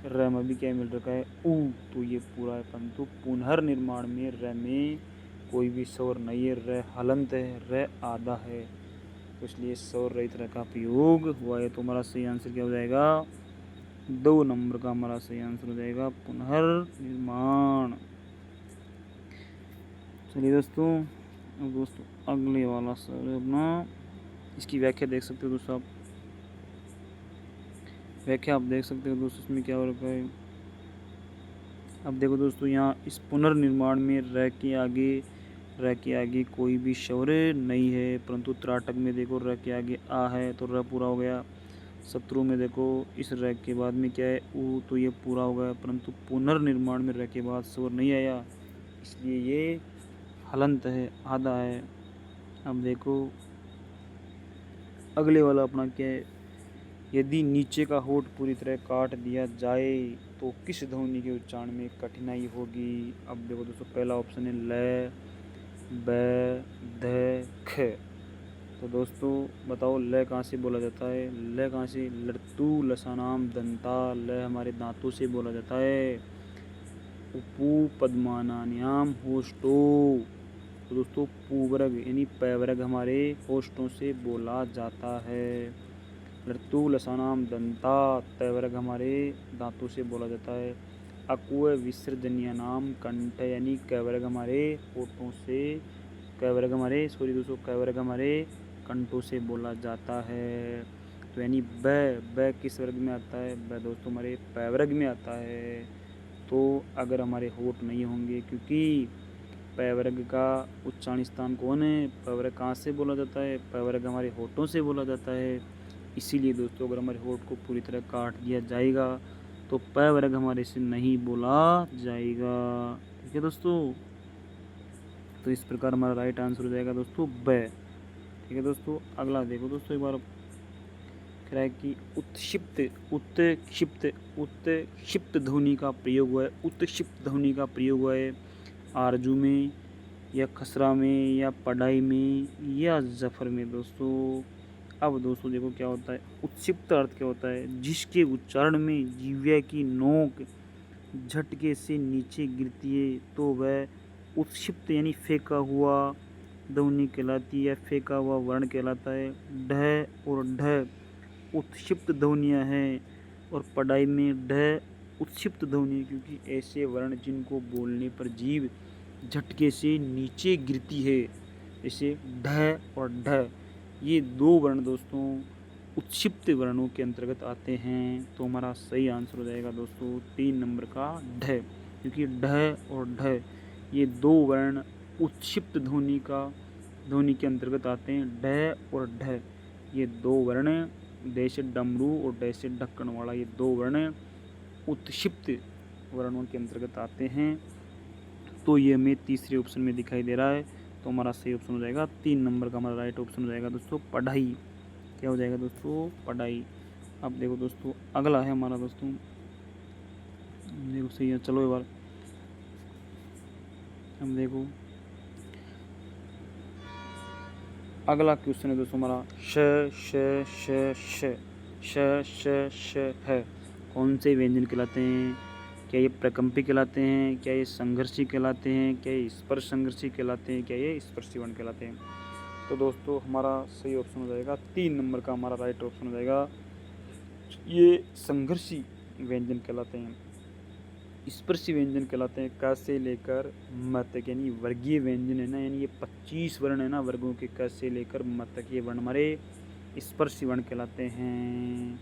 र में भी क्या मिल रखा है, ऊ, तो ये पूरा है, परंतु पुनर्निर्माण में र में कोई भी स्वर नहीं है, र हलंत है, र आधा है, तो इसलिए स्वर रहित र का प्रयोग हुआ है। तो हमारा सही आंसर क्या हो जाएगा? 2 नंबर का हमारा सही आंसर हो जाएगा पुनर्निर्माण। चलिए दोस्तों, अब दोस्तों अगले वाला सर अपना, इसकी व्याख्या देख सकते हो दोस्तों आप, व्याख्या आप देख सकते हो दोस्तों, इसमें क्या हो रखा है। अब देखो दोस्तों यहाँ इस पुनर्निर्माण में र के आगे कोई भी स्वर नहीं है, परंतु त्राटक में देखो र के आगे आ है तो र पूरा हो गया। शत्रु में देखो इस र के बाद में क्या है, ऊ, तो ये पूरा हो गया, परंतु पुनर्निर्माण में र के बाद स्वर नहीं आया, इसलिए ये हलंत है, आधा है। अब देखो अगले वाला अपना क्या है, यदि नीचे का होठ पूरी तरह काट दिया जाए तो किस ध्वनि के उच्चारण में कठिनाई होगी। अब देखो दोस्तों पहला ऑप्शन है ल, ब, ध, ख। तो दोस्तों बताओ ल कहाँ से बोला जाता है? ल कहाँ से? लर्तु लसानाम दंता, ल हमारे दांतों से बोला जाता है। उपू पद्मानान्याम होष्टो, तो दोस्तों पूवर्ग यानी पैवर्ग हमारे होष्टों से बोला जाता है। लर्तु लसानाम दंता, तैवर्ग हमारे दांतों से बोला जाता है। अकुह विसर्जनीय नाम कंठ, यानी कैवर्ग हमारे होठों से, कैवर्ग हमारे सॉरी दोस्तों कैवर्ग हमारे कंठों से बोला जाता है। तो यानी ब किस वर्ग में आता है? ब दोस्तों हमारे पैवर्ग में आता है। तो अगर हमारे होठ नहीं होंगे, क्योंकि प वर्ग का उच्चारण स्थान कौन है? प वर्ग कहाँ से बोला जाता है? प वर्ग हमारे होठों से बोला जाता है। इसीलिए दोस्तों अगर हमारे होठ को पूरी तरह काट दिया जाएगा तो प वर्ग हमारे से नहीं बोला जाएगा। ठीक है दोस्तों, तो इस प्रकार हमारा राइट आंसर हो जाएगा दोस्तों ब। ठीक है दोस्तों, अगला देखो दोस्तों एक बार कह रहा है कि उत्क्षिप्त ध्वनि का प्रयोग हुआ है। उत्क्षिप्त ध्वनि का प्रयोग हुआ है आरजू में या खसरा में या पढ़ाई में या जफर में दोस्तों। अब दोस्तों देखो क्या होता है, उत्क्षिप्त अर्थ क्या होता है? जिसके उच्चारण में जीव्या की नोक झटके से नीचे गिरती है तो वह उत्क्षिप्त यानी फेंका हुआ ध्वनि कहलाती है या फेंका हुआ वर्ण कहलाता है। ढ और ढ उत्क्षिप्त ध्वनियाँ हैं और पढ़ाई में ढ उत्क्षिप्त ध्वनि, क्योंकि ऐसे वर्ण जिनको बोलने पर जीभ झटके से नीचे गिरती है, जैसे ढ और ढ, ये दो वर्ण दोस्तों उत्क्षिप्त वर्णों के अंतर्गत आते हैं। तो हमारा सही आंसर हो जाएगा दोस्तों 3 नंबर का ढ, क्योंकि ढ और ढ ये दो वर्ण उत्क्षिप्त ध्वनि के अंतर्गत आते हैं। ढ और ढ ये दो वर्ण, ड से डमरू और ड से ढक्कन वाला, ये दो वर्ण उत्क्षिप्त वर्णों के अंतर्गत आते हैं। तो ये हमें तीसरे ऑप्शन में दिखाई दे रहा है। तो हमारा सही ऑप्शन हो जाएगा 3 नंबर का हमारा राइट ऑप्शन हो जाएगा दोस्तों पढ़ाई। क्या हो जाएगा दोस्तों? पढ़ाई। अब देखो दोस्तों अगला है हमारा दोस्तों, देखो सही है, चलो एक बार हम देखो अगला क्वेश्चन है दोस्तों हमारा श श श श श श श है। कौन से व्यंजन कहलाते हैं? क्या ये प्रकम्पी कहलाते हैं? क्या ये संघर्षी कहलाते हैं? क्या ये स्पर्श संघर्षी कहलाते हैं? क्या ये स्पर्शी वर्ण कहलाते हैं? तो दोस्तों हमारा सही ऑप्शन हो जाएगा 3 नंबर का हमारा राइट ऑप्शन हो जाएगा, ये संघर्षी व्यंजन कहलाते हैं, स्पर्शी व्यंजन कहलाते हैं। क से लेकर म तक, यानी वर्गीय व्यंजन है ना, यानी ये 25 वर्ण है ना वर्गों के, क से लेकर म तक, ये वर्ण हमारे स्पर्शी वर्ण कहलाते हैं।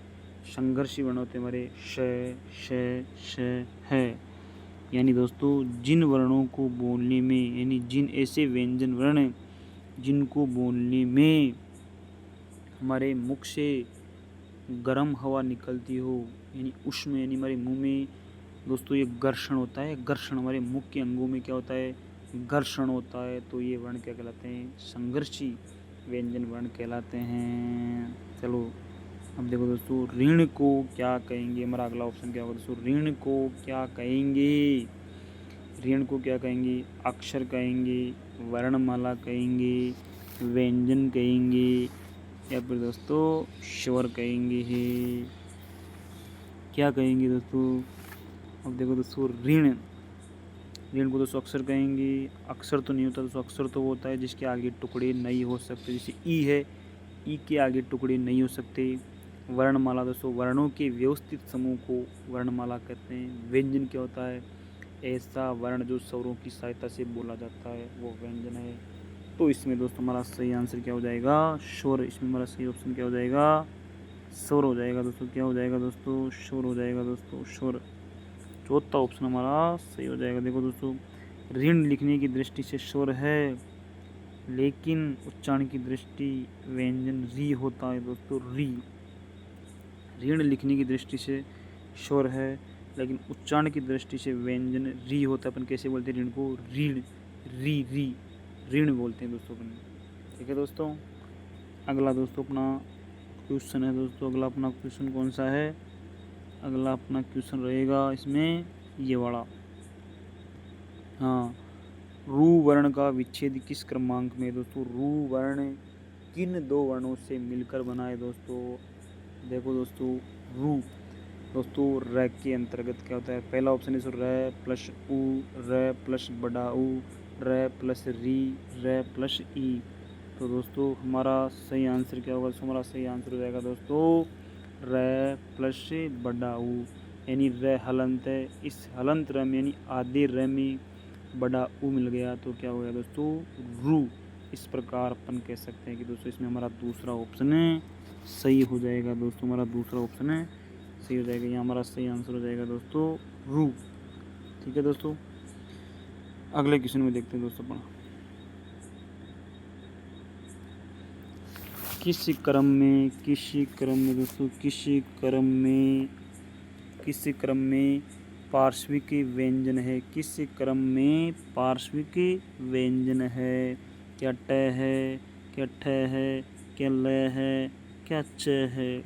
संघर्षी वर्ण होते हैं हमारे श श श है। यानी दोस्तों जिन वर्णों को बोलने में, यानी जिन ऐसे व्यंजन वर्ण जिनको बोलने में हमारे मुख से गर्म हवा निकलती हो, यानी उष्ण, यानी हमारे मुंह में दोस्तों ये घर्षण होता है। घर्षण हमारे मुख के अंगों में क्या होता है? घर्षण होता है। तो ये वर्ण क्या कहलाते हैं? संघर्षी व्यंजन वर्ण कहलाते हैं। चलो अब देखो दोस्तों ऋण को क्या कहेंगे? हमारा अगला ऑप्शन क्या होगा दोस्तों? ऋण को क्या कहेंगे? ऋण को क्या कहेंगे? अक्षर कहेंगे, वर्णमाला कहेंगे, व्यंजन कहेंगे या फिर दोस्तों स्वर कहेंगे है, क्या कहेंगे दोस्तों? अब देखो दोस्तों ऋण को दोस्तों अक्षर कहेंगे। अक्षर तो नहीं होता दोस्तों, अक्षर तो वो होता है जिसके आगे टुकड़े नहीं हो सकते, जैसे ई है, ई के आगे टुकड़े नहीं हो सकते। वर्णमाला दोस्तों वर्णों के व्यवस्थित समूह को वर्णमाला कहते हैं। व्यंजन क्या होता है? ऐसा वर्ण जो स्वरों की सहायता से बोला जाता है, वो व्यंजन है। तो इसमें दोस्तों हमारा सही आंसर क्या हो जाएगा? स्वर। इसमें हमारा सही ऑप्शन क्या हो जाएगा? स्वर हो जाएगा दोस्तों। क्या हो जाएगा दोस्तों? स्वर हो जाएगा दोस्तों, स्वर। चौथा ऑप्शन हमारा सही हो जाएगा। देखो दोस्तों ऋण लिखने की दृष्टि से स्वर है, लेकिन उच्चारण की दृष्टि व्यंजन री होता है दोस्तों, री। ऋण लिखने की दृष्टि से स्वर है, लेकिन उच्चारण की दृष्टि से व्यंजन री होता है। अपन कैसे बोलते हैं ऋण को? ऋण, री री, ऋण बोलते हैं दोस्तों अपन। ठीक है दोस्तों, अगला दोस्तों अपना क्वेश्चन है दोस्तों, अगला अपना क्वेश्चन कौन सा है? अगला अपना क्वेश्चन रहेगा इसमें ये वाला। हाँ, रू वर्ण का विच्छेद किस क्रमांक में? दोस्तों रू वर्ण किन दो वर्णों से मिलकर बना है दोस्तों? देखो दोस्तों रू दोस्तों र के अंतर्गत क्या होता है? पहला ऑप्शन है र प्लस उ, र प्लस बड़ा उ, र प्लस री, र प्लस ई। तो दोस्तों हमारा सही आंसर क्या होगा? हमारा सही आंसर हो जाएगा दोस्तों र प्लस बड़ा उ, यानी र हलंत है, इस हलंत र में यानी आधे र में बड़ा उ मिल गया तो क्या हो गया दोस्तों? रू। इस प्रकार अपन कह सकते हैं कि दोस्तों इसमें हमारा दूसरा ऑप्शन है सही हो जाएगा दोस्तों, हमारा दूसरा ऑप्शन है सही हो जाएगा। यहाँ हमारा सही आंसर हो जाएगा दोस्तों रू। ठीक है दोस्तों, अगले क्वेश्चन में देखते हैं दोस्तों अपन। किस क्रम में दोस्तों किस क्रम में पार्श्विक व्यंजन है? किस क्रम में पार्श्विक व्यंजन है? क्या ट है, क्या ठ है, क्या ल है, क्या च है?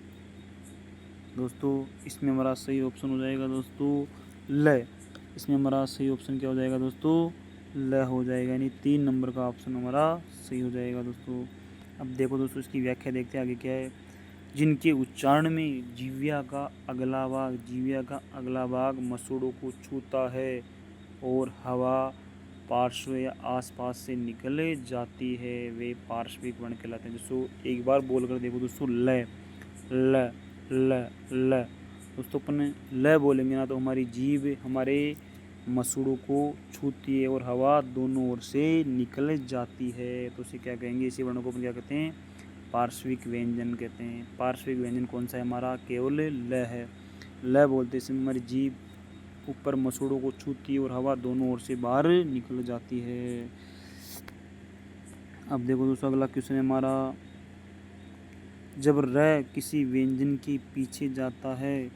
दोस्तों इसमें हमारा सही ऑप्शन हो जाएगा दोस्तों ल। इसमें हमारा सही ऑप्शन क्या हो जाएगा दोस्तों? ल हो जाएगा, यानी 3 नंबर का ऑप्शन हमारा सही हो जाएगा दोस्तों। अब देखो दोस्तों इसकी व्याख्या देखते हैं आगे क्या है। जिनके उच्चारण में जीव्या का अगला भाग मसूड़ों को छूता है और हवा पार्श्व या आसपास से निकल जाती है, वे पार्श्विक वर्ण कहलाते हैं। दोस्तों एक बार बोल कर देखो दोस्तों, ल ल ल ल। दोस्तों अपन ल बोलेंगे ना तो हमारी जीभ हमारे मसूड़ों को छूती है और हवा दोनों ओर से निकल जाती है, तो उसे क्या कहेंगे? इसी वर्ण को अपन क्या कहते हैं? पार्श्विक व्यंजन कहते हैं। पार्श्विक व्यंजन कौन सा है हमारा? केवल ल है। ल बोलते समय हमारी जीभ ऊपर मसूड़ों को छूती है और हवा दोनों ओर से बाहर निकल जाती है। अब देखो दोस्तों अगला क्वेश्चन है हमारा, जब र किसी व्यंजन के पीछे जाता है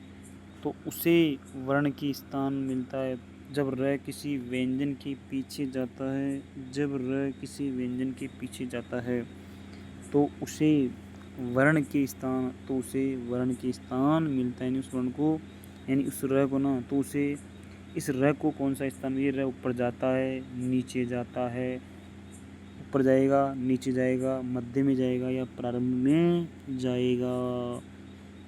तो उसे वर्ण की स्थान मिलता है। जब र किसी व्यंजन के पीछे जाता है तो उसे वर्ण के स्थान मिलता है, यानी उस वर्ण को, यानी उस र को ना, तो उसे इस र को कौन सा स्थान? ये र ऊपर जाता है, नीचे जाता है, ऊपर जाएगा, नीचे जाएगा, मध्य में जाएगा या प्रारंभ में जाएगा?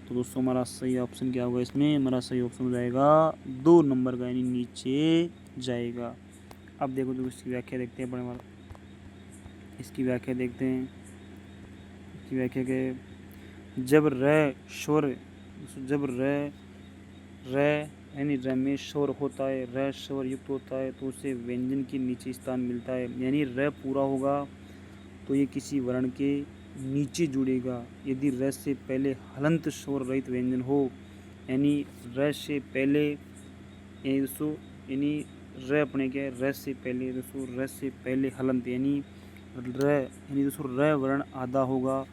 तो दोस्तों हमारा सही ऑप्शन क्या होगा? इसमें हमारा सही ऑप्शन हो जाएगा 2 नंबर का, यानी नीचे जाएगा। अब देखो तो इसकी व्याख्या देखते हैं अपने इसकी व्याख्या देखते हैं। इसकी व्याख्या के जब र यानी र में शोर होता है, र स्वर युक्त होता है तो उसे व्यंजन के नीचे स्थान मिलता है। यानी र पूरा होगा तो ये किसी वर्ण के नीचे जुड़ेगा। यदि र से पहले हलंत स्वर रहित व्यंजन हो, यानी र से पहले, यानी र अपने क्या है? र से पहले हलंत, यानी दोस्तों र वर्ण आधा होगा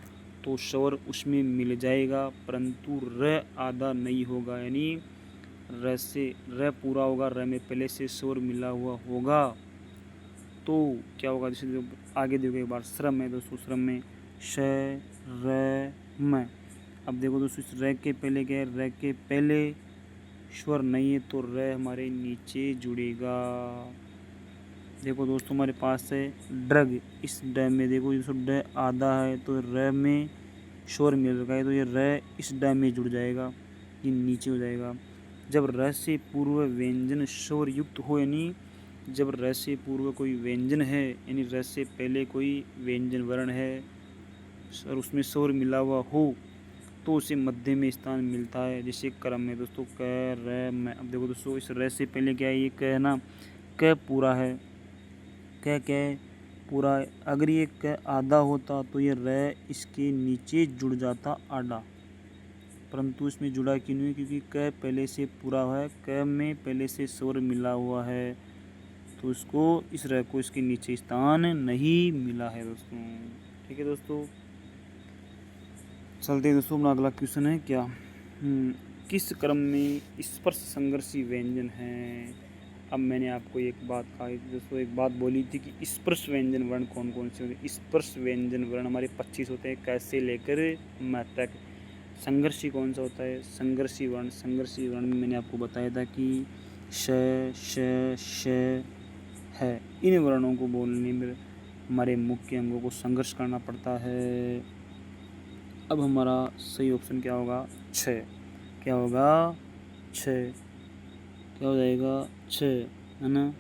तो स्वर उसमें मिल जाएगा, परंतु र आधा नहीं होगा, यानी र पूरा होगा, र में पहले से स्वर मिला हुआ होगा तो क्या होगा? जैसे आगे देखो एक बार, श्रम है दोस्तों, श्रम में श र म। अब देखो दोस्तों इस र के पहले क्या है? र के पहले स्वर नहीं है तो र हमारे नीचे जुड़ेगा। देखो दोस्तों हमारे पास है ड्रग, इस ड में देखो दोस्तों ड आधा है तो र में स्वर मिल रखा है तो ये र इस ड में जुड़ जाएगा, ये नीचे हो जाएगा। जब र से पूर्व व्यंजन स्वर युक्त हो, यानी जब र से पूर्व कोई व्यंजन है, यानी र से पहले कोई व्यंजन वर्ण है और उसमें स्वर मिला हुआ हो तो उसे मध्य में स्थान मिलता है, जैसे क्रम में दोस्तों क र म। अब देखो दोस्तों इस र से पहले क्या है? ये क है ना, क पूरा है, क पूरा है। अगर ये क आधा होता तो ये र इसके नीचे जुड़ जाता आधा, परंतु इसमें जुड़ा क्यों नहीं? क्योंकि क पहले से पूरा है, क में पहले से स्वर मिला हुआ है तो इसको इस र को इसके नीचे स्थान नहीं मिला है दोस्तों। ठीक है दोस्तों, चलते हैं दोस्तों अपना अगला क्वेश्चन है क्या, किस क्रम में स्पर्श संघर्षी व्यंजन है? अब मैंने आपको एक बात कही दोस्तों, एक बात बोली थी कि स्पर्श व्यंजन वर्ण कौन कौन से होते हैं। स्पर्श व्यंजन वर्ण हमारे 25 होते हैं, क से लेकर म तक। संघर्षी कौन सा होता है? संघर्षी वर्ण में मैंने आपको बताया था कि श श श है। इन वर्णों को बोलने में हमारे मुख्य अंगों को संघर्ष करना पड़ता है। अब हमारा सही ऑप्शन क्या होगा? छ। क्या होगा? छ। क्या हो जाएगा? छ, है ना।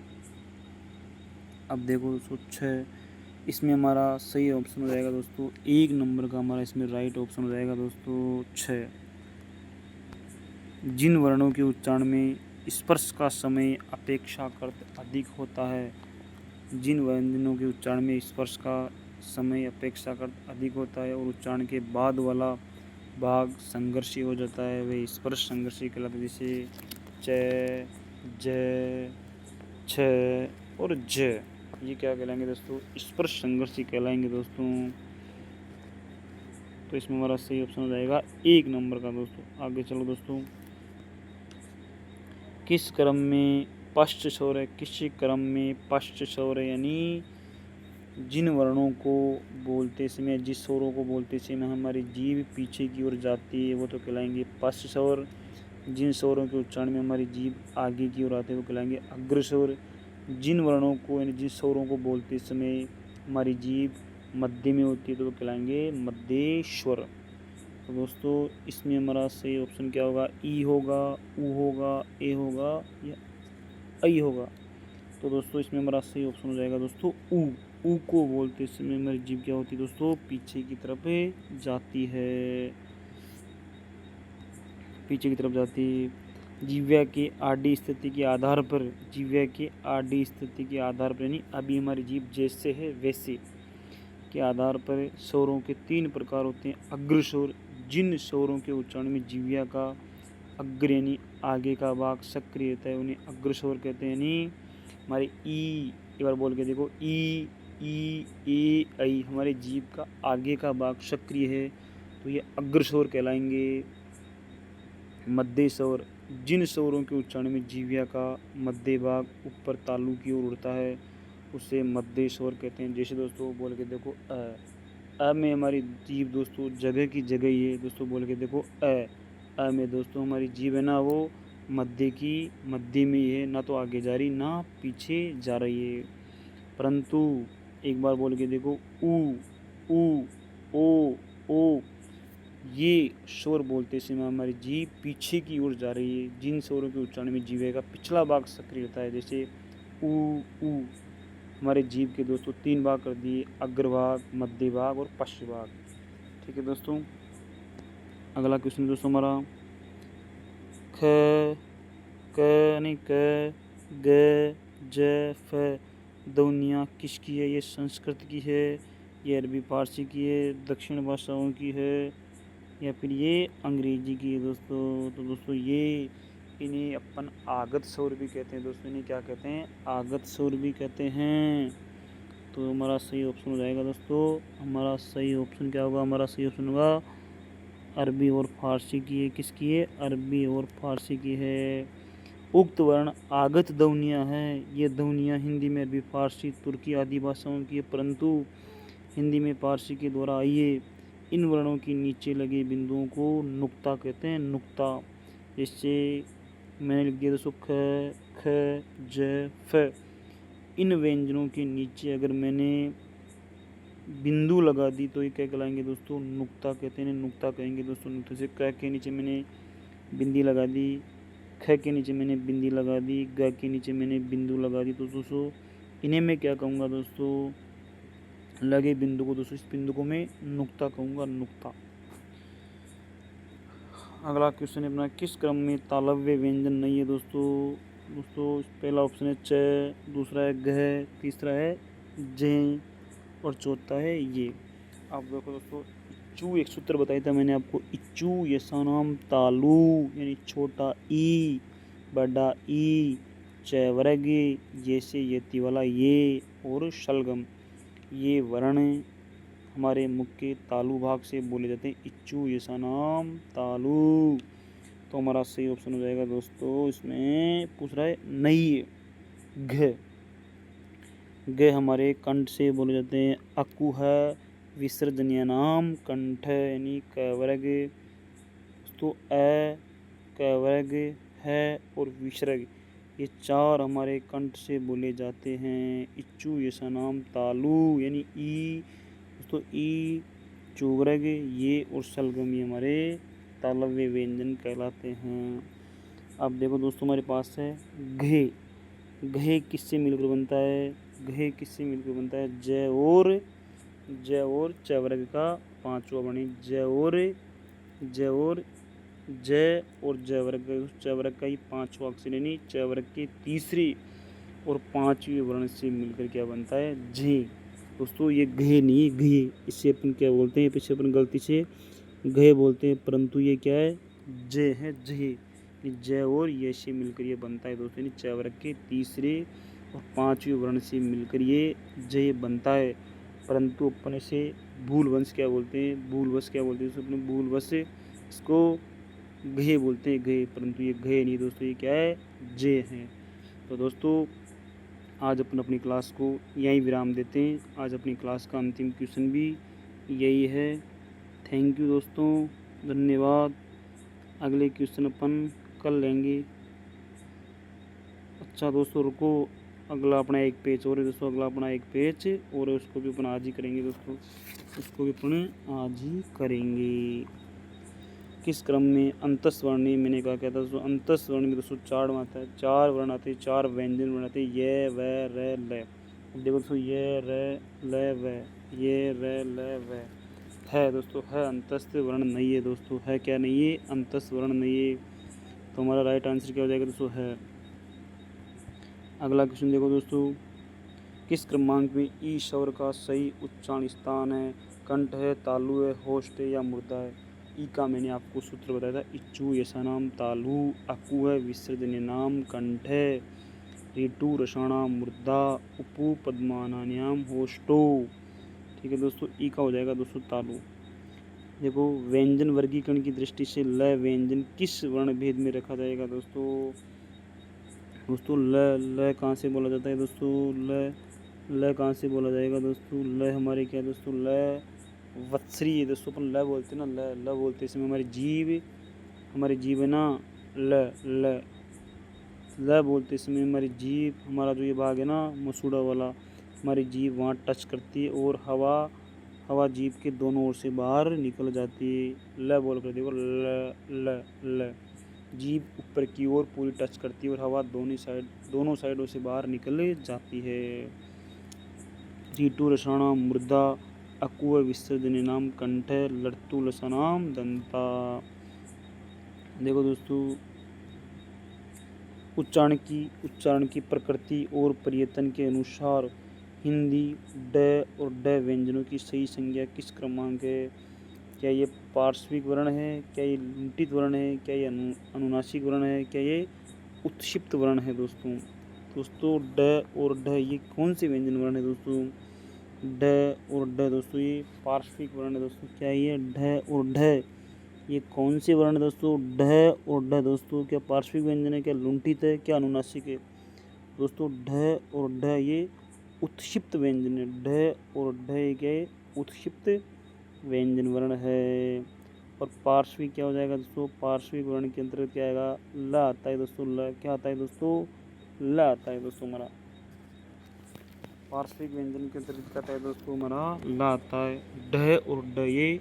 अब देखो दोस्तों छ, इसमें हमारा सही ऑप्शन हो जाएगा दोस्तों 1 नंबर का हमारा इसमें राइट ऑप्शन हो जाएगा दोस्तों छ। जिन वर्णों के उच्चारण में स्पर्श का समय अपेक्षाकृत अधिक होता है, जिन व्यंजनों के उच्चारण में स्पर्श का समय अपेक्षाकृत अधिक होता है और उच्चारण के बाद वाला भाग संघर्षी हो जाता है, वे स्पर्श संघर्षी कहलाते हैं। जैसे च, ज, छ और ज, ये क्या कहलाएंगे दोस्तों? स्पर्श संघर्षी कहलाएंगे दोस्तों। तो इसमें हमारा सही ऑप्शन हो जाएगा 1 नंबर का दोस्तों। आगे चलो दोस्तों, किस क्रम में पश्च स्वर है? किस क्रम में पश्च स्वर है? यानी जिन वर्णों को बोलते समय, जिस स्वरों को बोलते समय हमारी जीभ पीछे की ओर जाती है वो तो कहलाएंगे पश्च स्वर। जिन स्वरों के उच्चारण में हमारी जीभ आगे की ओर आते हैं वो कहलाएंगे अग्र स्वर। जिन वर्णों को यानी जिन स्वरों को बोलते समय हमारी जीभ मध्य में होती है तो वो कहलाएंगे मध्य स्वर। तो दोस्तों इसमें हमारा सही ऑप्शन क्या होगा? ई होगा, ऊ होगा, ए होगा या आई होगा? तो दोस्तों इसमें हमारा सही ऑप्शन हो जाएगा दोस्तों ऊ। ऊ को बोलते समय हमारी जीभ क्या होती है दोस्तों? पीछे की तरफ जाती है, पीछे की तरफ जाती है। जिह्वा के आडी स्थिति के आधार पर, जिह्वा के आडी स्थिति के आधार पर यानी अभी हमारी जीभ जैसे है वैसे के आधार पर स्वरों के 3 प्रकार होते हैं। अग्र स्वर, जिन स्वरों के उच्चारण में जिह्वा का अग्र यानी आगे का भाग सक्रिय होता है उन्हें अग्र स्वर कहते हैं। यानी हमारे ई, एक बार बोल के देखो, ई, ए, आई, हमारे जीभ का आगे का भाग सक्रिय है तो ये अग्र स्वर कहलाएंगे। मध्य स्वर, जिन स्वरों के उच्चारण में जिह्वा का मध्य भाग ऊपर तालु की ओर उड़ता है उसे मध्य स्वर कहते हैं। जैसे दोस्तों बोल के देखो अ में हमारी जीभ दोस्तों जगह की जगह ही है दोस्तों। बोल के देखो अ में दोस्तों हमारी जीभ है ना वो मध्य में ही है, ना तो आगे जा रही ना पीछे जा रही है। परंतु एक बार बोल के देखो ऊ, ओ, ये स्वर बोलते समय हमारी जीभ पीछे की ओर जा रही है। जिन स्वरों के उच्चारण में जीभ का पिछला भाग सक्रिय होता है, जैसे ऊ, हमारे जीभ के दोस्तों 3 भाग कर दिए, अग्रभाग, मध्य भाग और पश्च भाग। ठीक है दोस्तों, अगला क्वेश्चन दोस्तों हमारा ख, क नहीं क, ग, ज, फ ध्वनियाँ किसकी है? ये संस्कृत की है, ये अरबी फारसी की है, दक्षिण भाषाओं की है या फिर ये अंग्रेजी की है दोस्तों। तो दोस्तों ये इन्हें अपन आगत स्वर भी कहते हैं दोस्तों। इन्हें क्या कहते हैं? आगत स्वर भी कहते हैं। तो हमारा सही ऑप्शन हो जाएगा दोस्तों, हमारा सही ऑप्शन क्या होगा? हमारा सही ऑप्शन होगा अरबी और फारसी की है। किसकी है? अरबी और फारसी की है। उक्त वर्ण आगत ध्वनियाँ हैं। ये ध्वनियाँ हिंदी में, अरबी, फारसी, तुर्की आदि भाषाओं की है, परंतु हिंदी में फारसी के द्वारा आई है। इन वर्णों के नीचे लगे बिंदुओं को नुक्ता कहते हैं, नुक्ता। जैसे मैंने लिख दिया दोस्तों ख, ज, फ। इन व्यंजनों के नीचे अगर मैंने बिंदु लगा दी तो ये क्या कहलाएंगे दोस्तों? नुक्ता कहते हैं, नुक्ता कहेंगे दोस्तों। नुक्ते से क के नीचे मैंने बिंदी लगा दी, ख के नीचे मैंने बिंदी लगा दी, ग के नीचे मैंने बिंदु लगा दी, तो दोस्तों इन्हें मैं क्या कहूँगा दोस्तों? लगे बिंदु को दोस्तों, इस बिंदु को मैं नुक्ता कहूँगा, नुक्ता। अगला क्वेश्चन है अपना, किस क्रम में तालव्य व्यंजन नहीं है दोस्तों? पहला ऑप्शन है च, दूसरा है घ, तीसरा है ज और चौथा है ये। आप देखो दोस्तों, इच्चू एक सूत्र बताया था मैंने आपको, इच्चू यसानाम तालु यानी छोटा ई, बड़ा ई, च वर्ग जैसे यति वाला ये और शलगम, ये वर्ण हमारे मुख के तालु भाग से बोले जाते हैं। इच्चू यसानाम तालु। तो हमारा सही ऑप्शन हो जाएगा दोस्तों, इसमें पूछ रहा है नहीं है घ। घ हमारे कंठ से बोले जाते हैं। अकु है विसर्जनीय नाम कंठ यानी क वर्ग, तो अ, क वर्ग, है और विसर्ग, ये 4 हमारे कंठ से बोले जाते हैं। इच्चू यसानाम तालु यानी ई, तो ई, चौवर्ग, ये और शलगम ये हमारे तालव्य व्यंजन कहलाते हैं। अब देखो दोस्तों हमारे पास है घे। घे किससे मिलकर बनता है? घे किससे मिलकर बनता है? ज और च वर्ग का 5वां वर्ण, ज और ज और ज वर्ग का ही 5वां अक्षर यानी च वर्ग के तीसरे और 5वें वर्ण से मिलकर क्या बनता है? झे। दोस्तों ये घे नहीं, घे, इससे अपन क्या बोलते हैं? पीछे अपन गलती से घे बोलते हैं, परंतु ये क्या है? ज है, झे। ज और ये से मिलकर ये बनता है दोस्तों, यानी च वर्ग के तीसरे और पांचवें वर्ण से मिलकर ये जय बनता है। परंतु अपन इसे भूलवश क्या बोलते हैं, भूलवश क्या बोलते हैं, अपने भूलवश इसको घे बोलते हैं, घे। परंतु ये घे नहीं दोस्तों, ये क्या है, जे है। तो दोस्तों आज अपन अपनी क्लास को यहीं विराम देते हैं। आज अपनी क्लास का अंतिम क्वेश्चन भी यही है। थैंक यू दोस्तों, धन्यवाद। अगले क्वेश्चन अपन कल लेंगे। अच्छा दोस्तों रुको, अगला अपना एक पेज और है दोस्तों, अगला अपना एक पेज और है, उसको भी अपन आज ही करेंगे दोस्तों, उसको भी अपन आज ही करेंगे। किस क्रम में अंतस्वर्णी, मैंने कहा क्या था दोस्तों, अंतस्वर्णी में दोस्तों 4 आता है, 4 वर्ण आते हैं, 4 व्यंजन वर्ण आते हैं, ये व र ल। अब देखो दोस्तों, ये र ल व, ये र ल व है दोस्तों, है अंतस्थ वर्ण नहीं है दोस्तों, है क्या नहीं है, अंतस्थ वर्ण नहीं है। तो हमारा राइट आंसर क्या हो जाएगा दोस्तों, है। अगला क्वेश्चन देखो दोस्तों, किस क्रमांक में ई स्वर का सही उच्चारण स्थान है, कंठ है, तालु है, होष्ट है या मुर्दा है। ई का मैंने आपको सूत्र बताया था, इच्चू यशानाम तालु, अकु है, विसर्जन नाम, कंठ है, ऋतु रसाणाम मुर्दा, उपु पद्मानान्याम होष्टो। ठीक है दोस्तों, ई का हो जाएगा दोस्तों तालु। देखो व्यंजन वर्गीकरण की दृष्टि से ल व्यंजन किस वर्ण भेद में रखा जाएगा दोस्तों। दोस्तों ल कहाँ से बोला जाता है दोस्तों, ल कहाँ से बोला जाएगा दोस्तों, ल हमारे क्या है दोस्तों, ल वत्सरी है दोस्तों, अपन ल बोलते हैं ना, ल बोलते इसमें हमारी जीव है ना, ल बोलते इसमें हमारी जीभ, हमारा जो ये भाग है ना मसूड़ा वाला, हमारी जीभ वहाँ टच करती है और हवा जीभ के दोनों ओर से बाहर निकल जाती है। ल बोल कर देखो, ल जीभ ऊपर की ओर पूरी टच करती है और हवा दोनों साइडों से बाहर निकल जाती है। ऋतु रसाणाम मुर्दा, अकुव विसर्जन नाम, कंठ, लड़तु लसनाम दंता। देखो दोस्तों, उच्चारण की प्रकृति और प्रयत्न के अनुसार हिंदी ड और ड व्यंजनों की सही संज्ञा किस क्रमांक है। क्या ये पार्श्विक वर्ण है, क्या ये लुंठित वर्ण है, क्या ये अनुनासिक वर्ण है, क्या ये उत्क्षिप्त वर्ण है दोस्तों। ड और ढ ये कौन से व्यंजन वर्ण है दोस्तों, ड और ढ दोस्तों ये पार्श्विक वर्ण है दोस्तों। क्या ये ढ और ढ ये कौन से वर्ण दोस्तों, ढ और ढ दोस्तों, क्या पार्श्विक व्यंजन है, क्या लुंठित है, क्या अनुनासिक है दोस्तों। ढ और ढ ये उत्क्षिप्त व्यंजन है, ढ और ढ ये क्या है, उत्क्षिप्त व्यंजन वर्ण है। और पार्श्विक क्या हो जाएगा दोस्तों, पार्श्विक वर्ण के अंतर्गत क्या आएगा, ल आता है दोस्तों, ल क्या आता है दोस्तों, ल आता है दोस्तों हमारा। पार्श्विक व्यंजन के अंतर्गत क्या आता है दोस्तों, हमारा ल आता है। ढ और ढ ये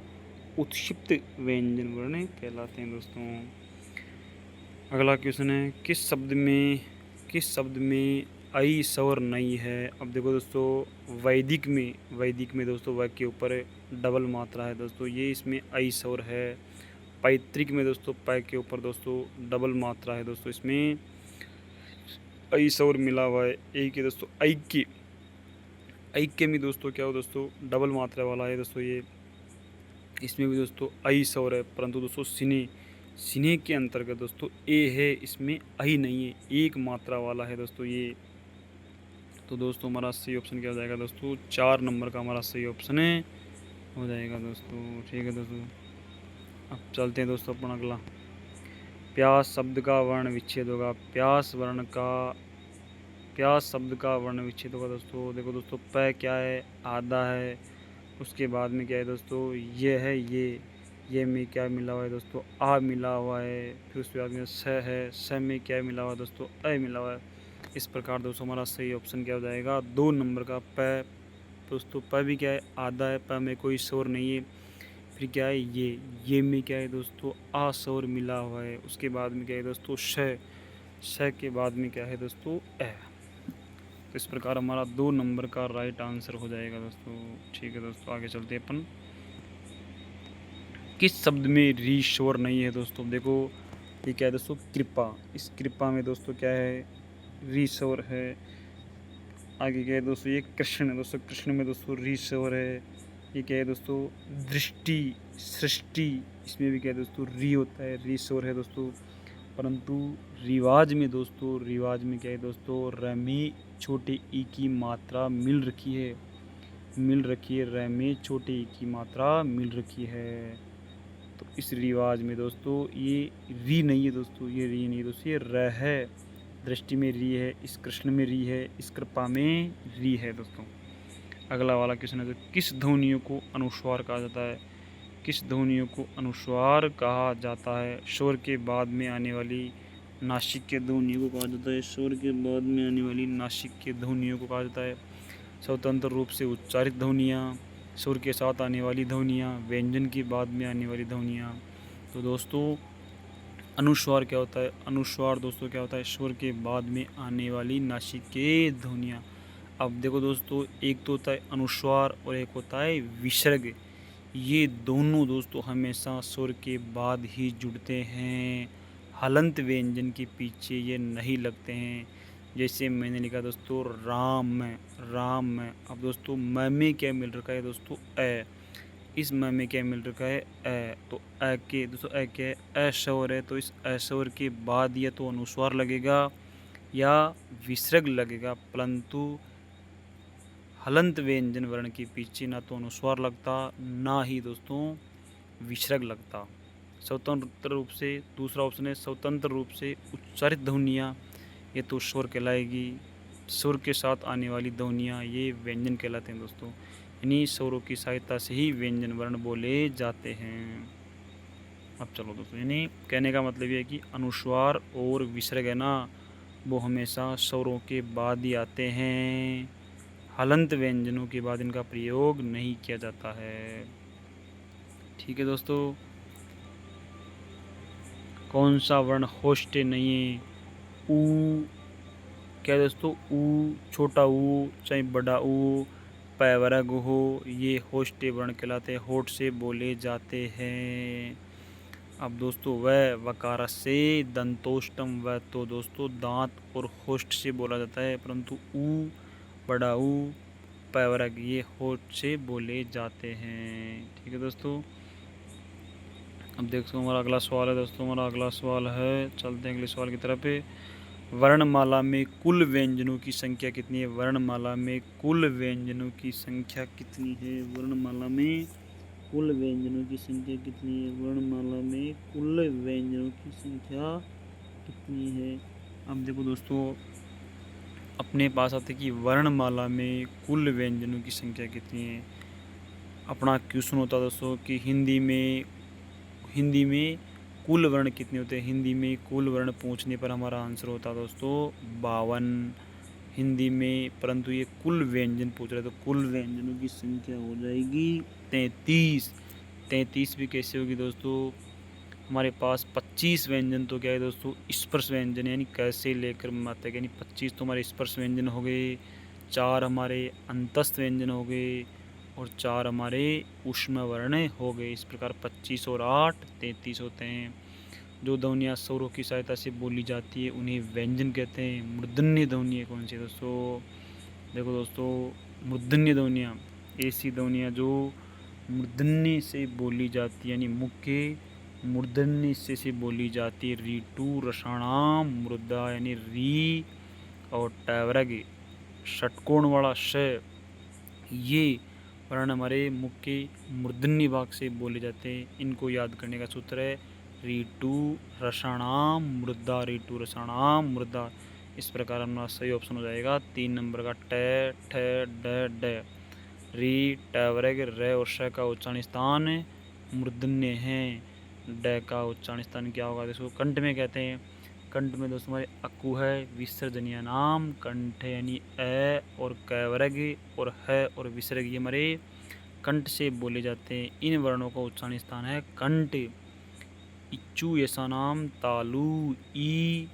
उत्क्षिप्त व्यंजन वर्ण कहलाते हैं दोस्तों। अगला क्वेश्चन है, किस शब्द में आई स्वर नहीं है। अब देखो दोस्तों, वैदिक में दोस्तों व के ऊपर डबल मात्रा है दोस्तों, ये इसमें आई स्वर है। पैतृक में दोस्तों पै के ऊपर दोस्तों डबल मात्रा है दोस्तों, इसमें आई स्वर मिला हुआ है। एक है दोस्तों ऐक्य में दोस्तों क्या हो दोस्तों, डबल मात्रा वाला है दोस्तों ये, इसमें भी दोस्तों आई स्वर है। परंतु दोस्तों सिने के अंतर्गत दोस्तों ए है, इसमें आई नहीं है, एक मात्रा वाला है दोस्तों ये। तो दोस्तों हमारा सही ऑप्शन क्या हो जाएगा दोस्तों, 4 नंबर का हमारा सही ऑप्शन है हो जाएगा दोस्तों। ठीक है दोस्तों, अब चलते हैं दोस्तों अपन अगला। प्यास शब्द का वर्ण विच्छेद होगा, प्यास शब्द का वर्ण विच्छेद होगा दोस्तों। देखो दोस्तों, प क्या है, आधा है, उसके बाद में क्या है दोस्तों, ये है, ये में क्या मिला हुआ है दोस्तों, आ मिला हुआ है। फिर उसके बाद में स है, स में क्या मिला हुआ है दोस्तों, अ मिला हुआ है। इस प्रकार दोस्तों हमारा सही ऑप्शन क्या हो जाएगा, 2 नंबर का प। दोस्तों प भी क्या है, आधा है, प में कोई शोर नहीं है। फिर क्या है, ये में क्या है दोस्तों, आ शोर मिला हुआ है। उसके बाद में क्या है दोस्तों, श के बाद में क्या है दोस्तों, ए। तो इस प्रकार हमारा 2 नंबर का राइट आंसर हो जाएगा दोस्तों। ठीक है दोस्तों, आगे चलते हैं अपन। किस शब्द में री शोर नहीं है दोस्तों। देखो ये क्या है दोस्तों, कृपा। इस कृपा में दोस्तों क्या है, री शोर है। आगे क्या है दोस्तों, ये कृष्ण है दोस्तों, कृष्ण में दोस्तों री शोर है। ये क्या है दोस्तों, दृष्टि, सृष्टि, इसमें भी क्या है दोस्तों, री होता है, री शोर है दोस्तों। परंतु रिवाज में दोस्तों, रिवाज में क्या है दोस्तों, र में छोटे ई की मात्रा मिल रखी है, मिल रखी है, र में छोटे ई की मात्रा मिल रखी है। तो इस रिवाज में दोस्तों ये री नहीं है दोस्तों, ये री नहीं है दोस्तों, ये र है। दृष्टि में री है, इस कृष्ण में री है, इस कृपा में री है दोस्तों। अगला वाला क्वेश्चन है, किस ध्वनियों को अनुस्वार कहा जाता है? किस ध्वनियों को अनुस्वार कहा जाता है? स्वर के बाद में आने वाली नासिक के ध्वनियों को कहा जाता है, स्वर के बाद में आने वाली नासिक के ध्वनियों को कहा जाता है। स्वतंत्र रूप से उच्चारित ध्वनियाँ, सुर के साथ आने वाली ध्वनियाँ, व्यंजन के बाद में आने वाली ध्वनियाँ। तो दोस्तों अनुस्वार क्या होता है? अनुस्वार दोस्तों क्या होता है? स्वर के बाद में आने वाली नासिक के ध्वनियाँ। अब देखो दोस्तों, एक तो होता है अनुस्वार और एक होता है विसर्ग। ये दोनों दोस्तों हमेशा स्वर के बाद ही जुड़ते हैं, हलंत व्यंजन के पीछे ये नहीं लगते हैं। जैसे मैंने लिखा दोस्तों राम, राम। अब दोस्तों म में क्या मिल रखा है दोस्तों? ए। इस म में क्या मिल रखा है? ए। तो ए के दोस्तों ए क्या है? अस्वर है, तो इस अस्वर के बाद या तो अनुस्वार लगेगा या विसर्ग लगेगा, परंतु हलंत व्यंजन वर्ण के पीछे ना तो अनुस्वार लगता ना ही दोस्तों विसर्ग लगता। स्वतंत्र रूप से, दूसरा ऑप्शन है स्वतंत्र रूप से उच्चारित ध्वनियाँ, ये तो स्वर कहलाएगी। स्वर के साथ आने वाली ध्वनियाँ ये व्यंजन कहलाते हैं दोस्तों। इन्हीं स्वरों की सहायता से ही व्यंजन वर्ण बोले जाते हैं। अब चलो दोस्तों, यानी कहने का मतलब ये है कि अनुस्वार और विसर्ग है ना, वो हमेशा स्वरों के बाद ही आते हैं, हलंत व्यंजनों के बाद इनका प्रयोग नहीं किया जाता है। ठीक है दोस्तों, कौन सा वर्ण होस्ट नहीं है? ऊ। क्या दोस्तों? ऊ, छोटा ऊ चाहे बड़ा ऊ, पैवरग हो, ये होस्ट वर्ण कहलाते हैं, होठ से बोले जाते हैं। अब दोस्तों वह वकार से दंतोष्टम, वह तो दोस्तों दांत और होस्ट से बोला जाता है, परंतु ऊ, बड़ा ऊ, पैवरग ये होठ से बोले जाते हैं। ठीक है दोस्तों, अब देखो हमारा अगला सवाल है दोस्तों, हमारा अगला सवाल है, चलते हैं अगले सवाल की तरफ। वर्णमाला में कुल व्यंजनों की संख्या कितनी है? वर्णमाला में कुल व्यंजनों की संख्या कितनी है? वर्णमाला में कुल व्यंजनों की संख्या कितनी है? वर्णमाला में कुल व्यंजनों की संख्या कितनी है? अब देखो दोस्तों, अपने पास आते कि वर्णमाला में कुल व्यंजनों की संख्या कितनी है। अपना क्वेश्चन होता दोस्तों कि हिंदी में कुल वर्ण कितने होते हैं? हिंदी में कुल वर्ण पूछने पर हमारा आंसर होता दोस्तों 52 हिंदी में, परंतु ये कुल व्यंजन पूछ रहे, तो कुल व्यंजनों की संख्या हो जाएगी 33। 33 भी कैसे होगी दोस्तों? हमारे पास 25 व्यंजन तो क्या है दोस्तों? स्पर्श व्यंजन, यानी कैसे लेकर मात्रा, यानी 25 तो हमारे स्पर्श व्यंजन हो गए, 4 हमारे अंतस्थ व्यंजन हो गए और 4 हमारे ऊष्म वर्ण हो गए। इस प्रकार 25 और 8 33 होते हैं। जो ध्वनियाँ स्वरों की सहायता से बोली जाती है उन्हें व्यंजन कहते हैं। मूर्धन्य ध्वनियाँ कौन सी दोस्तों? देखो दोस्तों, मूर्धन्य ध्वनियाँ ऐसी ध्वनियाँ जो मूर्धन्य से बोली जाती है, यानी मुख्य मूर्धन्य से बोली जाती है। रीटू रसाणाम मृदा, यानी री और टैवरग षटकोण वाला श, ये वर्ण हमारे मुख्य मूर्धन्य भाग से बोले जाते हैं। इनको याद करने का सूत्र है रीटू रसाणाम मृदा, रीटू रसाणाम मृदा। इस प्रकार हमारा सही ऑप्शन हो जाएगा 3 नंबर का ट, ठ, ड, ड। री, टैवरग, र और श का उच्चारण स्थान मूर्धन्य है। ड का उच्चारण स्थान क्या होगा? इसको कंठ में कहते हैं। कंठ में दोस्तों हमारे अकु है, विसर्जनीय नाम कंठ यानी अ, और कैवरग और है और विसर्ग ये हमारे कंठ से बोले जाते हैं। इन वर्णों का उच्चारण स्थान है कंठ। इच्चू यसा नाम तालु, ई,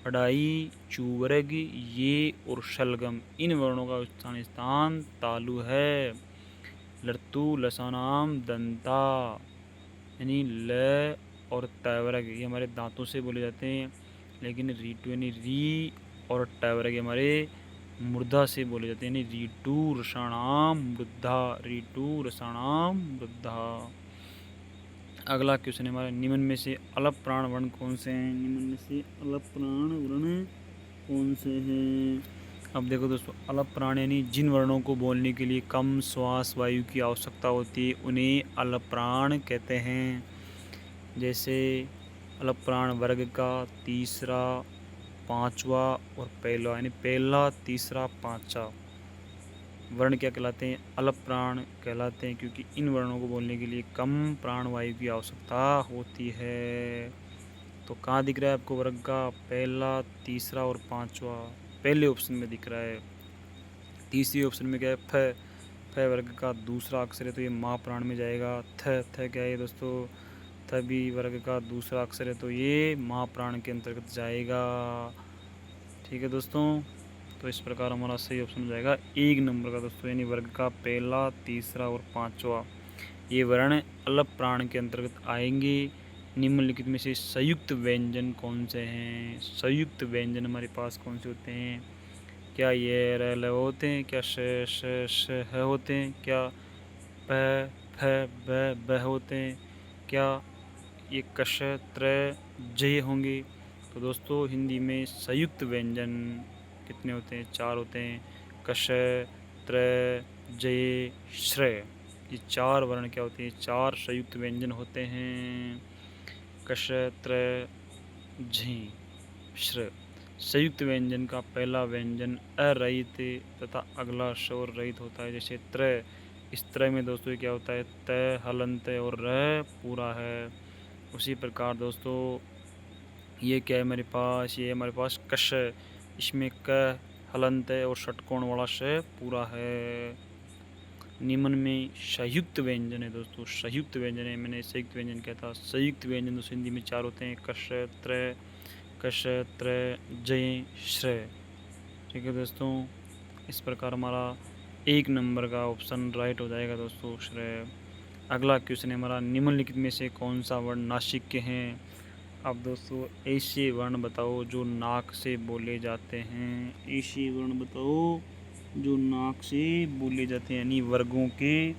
अडाई, चूवरग ये और शलगम, इन वर्णों का उच्चारण स्थान तालु है। लर्तु लसानाम दंता, यानी ल और तैवरग ये हमारे दांतों से बोले जाते हैं, लेकिन रीटू यानी री और टैवरग हमारे मृदा से बोले जाते हैं, यानी रीटू रसाणाम मृदा, रीटू रसाणाम मृदा। अगला क्वेश्चन है हमारा, निम्न में से अलप प्राण वर्ण कौन से हैं? निम्न में से अलप प्राण वर्ण कौन से हैं? अब देखो दोस्तों, अलप प्राण यानी जिन वर्णों को बोलने के लिए कम श्वास वायु की आवश्यकता होती है उन्हें अलप प्राण कहते हैं। जैसे अलप प्राण वर्ग का तीसरा, पांचवा और पहला, यानी पहला, तीसरा, पांचवा वर्ण क्या कहलाते हैं? अलप प्राण कहलाते हैं, क्योंकि इन वर्णों को बोलने के लिए कम प्राण वायु की आवश्यकता होती है। तो कहाँ दिख रहा है आपको वर्ग का पहला, तीसरा और पांचवा? पहले ऑप्शन में दिख रहा है। तीसरी ऑप्शन में क्या है? फ। फ वर्ग का दूसरा अक्षर है तो ये माँ प्राण में जाएगा। थ क्या है दोस्तों? थ भी वर्ग का दूसरा अक्षर है तो ये माँ प्राण के अंतर्गत जाएगा। ठीक है दोस्तों, तो इस प्रकार हमारा सही ऑप्शन हो जाएगा 1 नंबर का दोस्तों, यानी वर्ग का पहला, तीसरा और पांचवा ये वर्ण अलप प्राण के अंतर्गत आएंगे। निम्नलिखित में से संयुक्त व्यंजन कौन से हैं? संयुक्त व्यंजन हमारे पास कौन से होते हैं? क्या ये र ल होते हैं? क्या श श ह होते हैं? क्या प फ ब होते हैं? क्या ये कश त्र जय होंगे? तो दोस्तों हिंदी में संयुक्त व्यंजन कितने होते हैं? 4 होते हैं। कश, त्र, जय, श्रय, ये 4 वर्ण क्या होते हैं? 4 संयुक्त व्यंजन होते हैं। कश, त्र, झ, श्र। संयुक्त व्यंजन का पहला व्यंजन अरहित तथा अगला स्वर रहित होता है। जैसे त्र, इस त्र में दोस्तों ये क्या होता है? त, हलंत और र पूरा है। उसी प्रकार दोस्तों ये क्या है हमारे पास? ये हमारे पास कश, इसमें क, हलंत और षटकोण वाला श पूरा है। निम्न में संयुक्त व्यंजन है दोस्तों, संयुक्त व्यंजन है। मैंने संयुक्त व्यंजन क्या था? संयुक्त व्यंजन दोस्तों हिंदी में 4 होते हैं। कश, त्र, जय, श्रय। ठीक है दोस्तों, इस प्रकार हमारा 1 नंबर का ऑप्शन राइट हो जाएगा दोस्तों, श्रय। अगला क्वेश्चन है हमारा, निम्नलिखित में से कौन सा वर्ण नासिक के हैं? अब दोस्तों ऐसे वर्ण बताओ जो नाक से बोले जाते हैं। ऐसे वर्ण बताओ जो नाक से बोले जाते हैं, यानी वर्गों के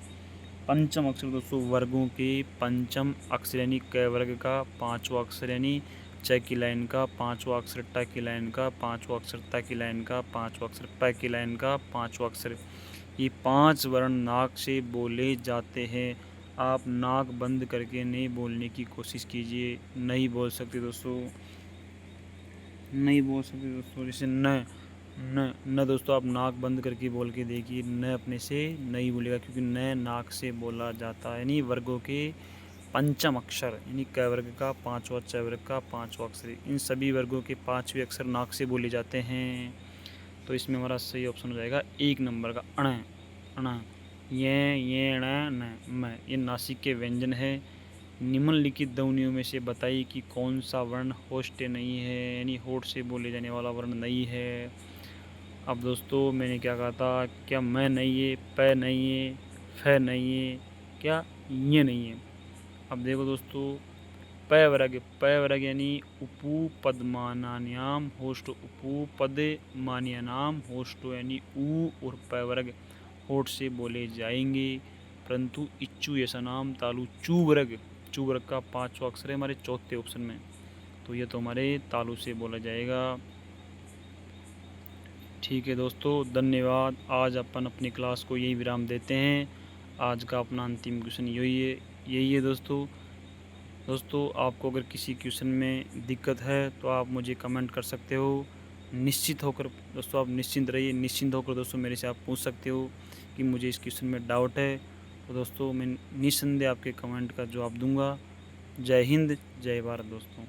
पंचम अक्षर दोस्तों, वर्गों के पंचम अक्षर, यानी क वर्ग का पांचवा अक्षर, यानी च की लाइन का पांचवा अक्षर, ट की लाइन का पांचवा अक्षर, त की लाइन का पांचवा अक्षर, प की लाइन का पांचवा अक्षर, ये 5 वर्ण नाक से बोले जाते हैं। आप नाक बंद करके नहीं बोलने की कोशिश कीजिए। नहीं बोल सकते दोस्तों, नहीं बोल सकते दोस्तों। जैसे न न दोस्तों, आप नाक बंद करके बोल के देखिए, न अपने से नहीं बोलेगा, क्योंकि न नाक से बोला जाता है। यानी वर्गों के पंचम अक्षर, यानी क वर्ग का पांचवा, च वर्ग का पांचवा अक्षर, इन सभी वर्गों के 5वें अक्षर नाक से बोले जाते हैं। तो इसमें हमारा सही ऑप्शन हो जाएगा 1 नंबर का अण। अण, ये न म, ये नासिक के व्यंजन है। निम्नलिखित ध्वनियों में से बताइए कि कौन सा वर्ण होष्ट नहीं है, यानी होठ से बोले जाने वाला वर्ण नहीं है। अब दोस्तों मैंने क्या कहा था? क्या मैं नहीं है, प नहीं है, फ नहीं है, क्या ये नहीं है? अब देखो दोस्तों, प वर्ग यानी उपपदमानान्याम होष्ट, उपपदमान्यानाम होष्ट, यानी ऊ और प वर्ग होठ से बोले जाएंगे। परंतु इच्चू ऐसा नाम तालु चू वर्ग का 5वां अक्षर है हमारे चौथे ऑप्शन में, तो ये तो हमारे तालु से बोला जाएगा। ठीक है दोस्तों, धन्यवाद। आज अपन अपनी क्लास को यही विराम देते हैं। आज का अपना अंतिम क्वेश्चन यही है दोस्तों आपको अगर किसी क्वेश्चन में दिक्कत है तो आप मुझे कमेंट कर सकते हो। निश्चित होकर दोस्तों, आप निश्चिंत रहिए, निश्चिंत होकर दोस्तों मेरे से आप पूछ सकते हो कि मुझे इस क्वेश्चन में डाउट है। तो दोस्तों मैं निस्संदेह आपके कमेंट का जवाब दूंगा। जय हिंद, जय भारत दोस्तों।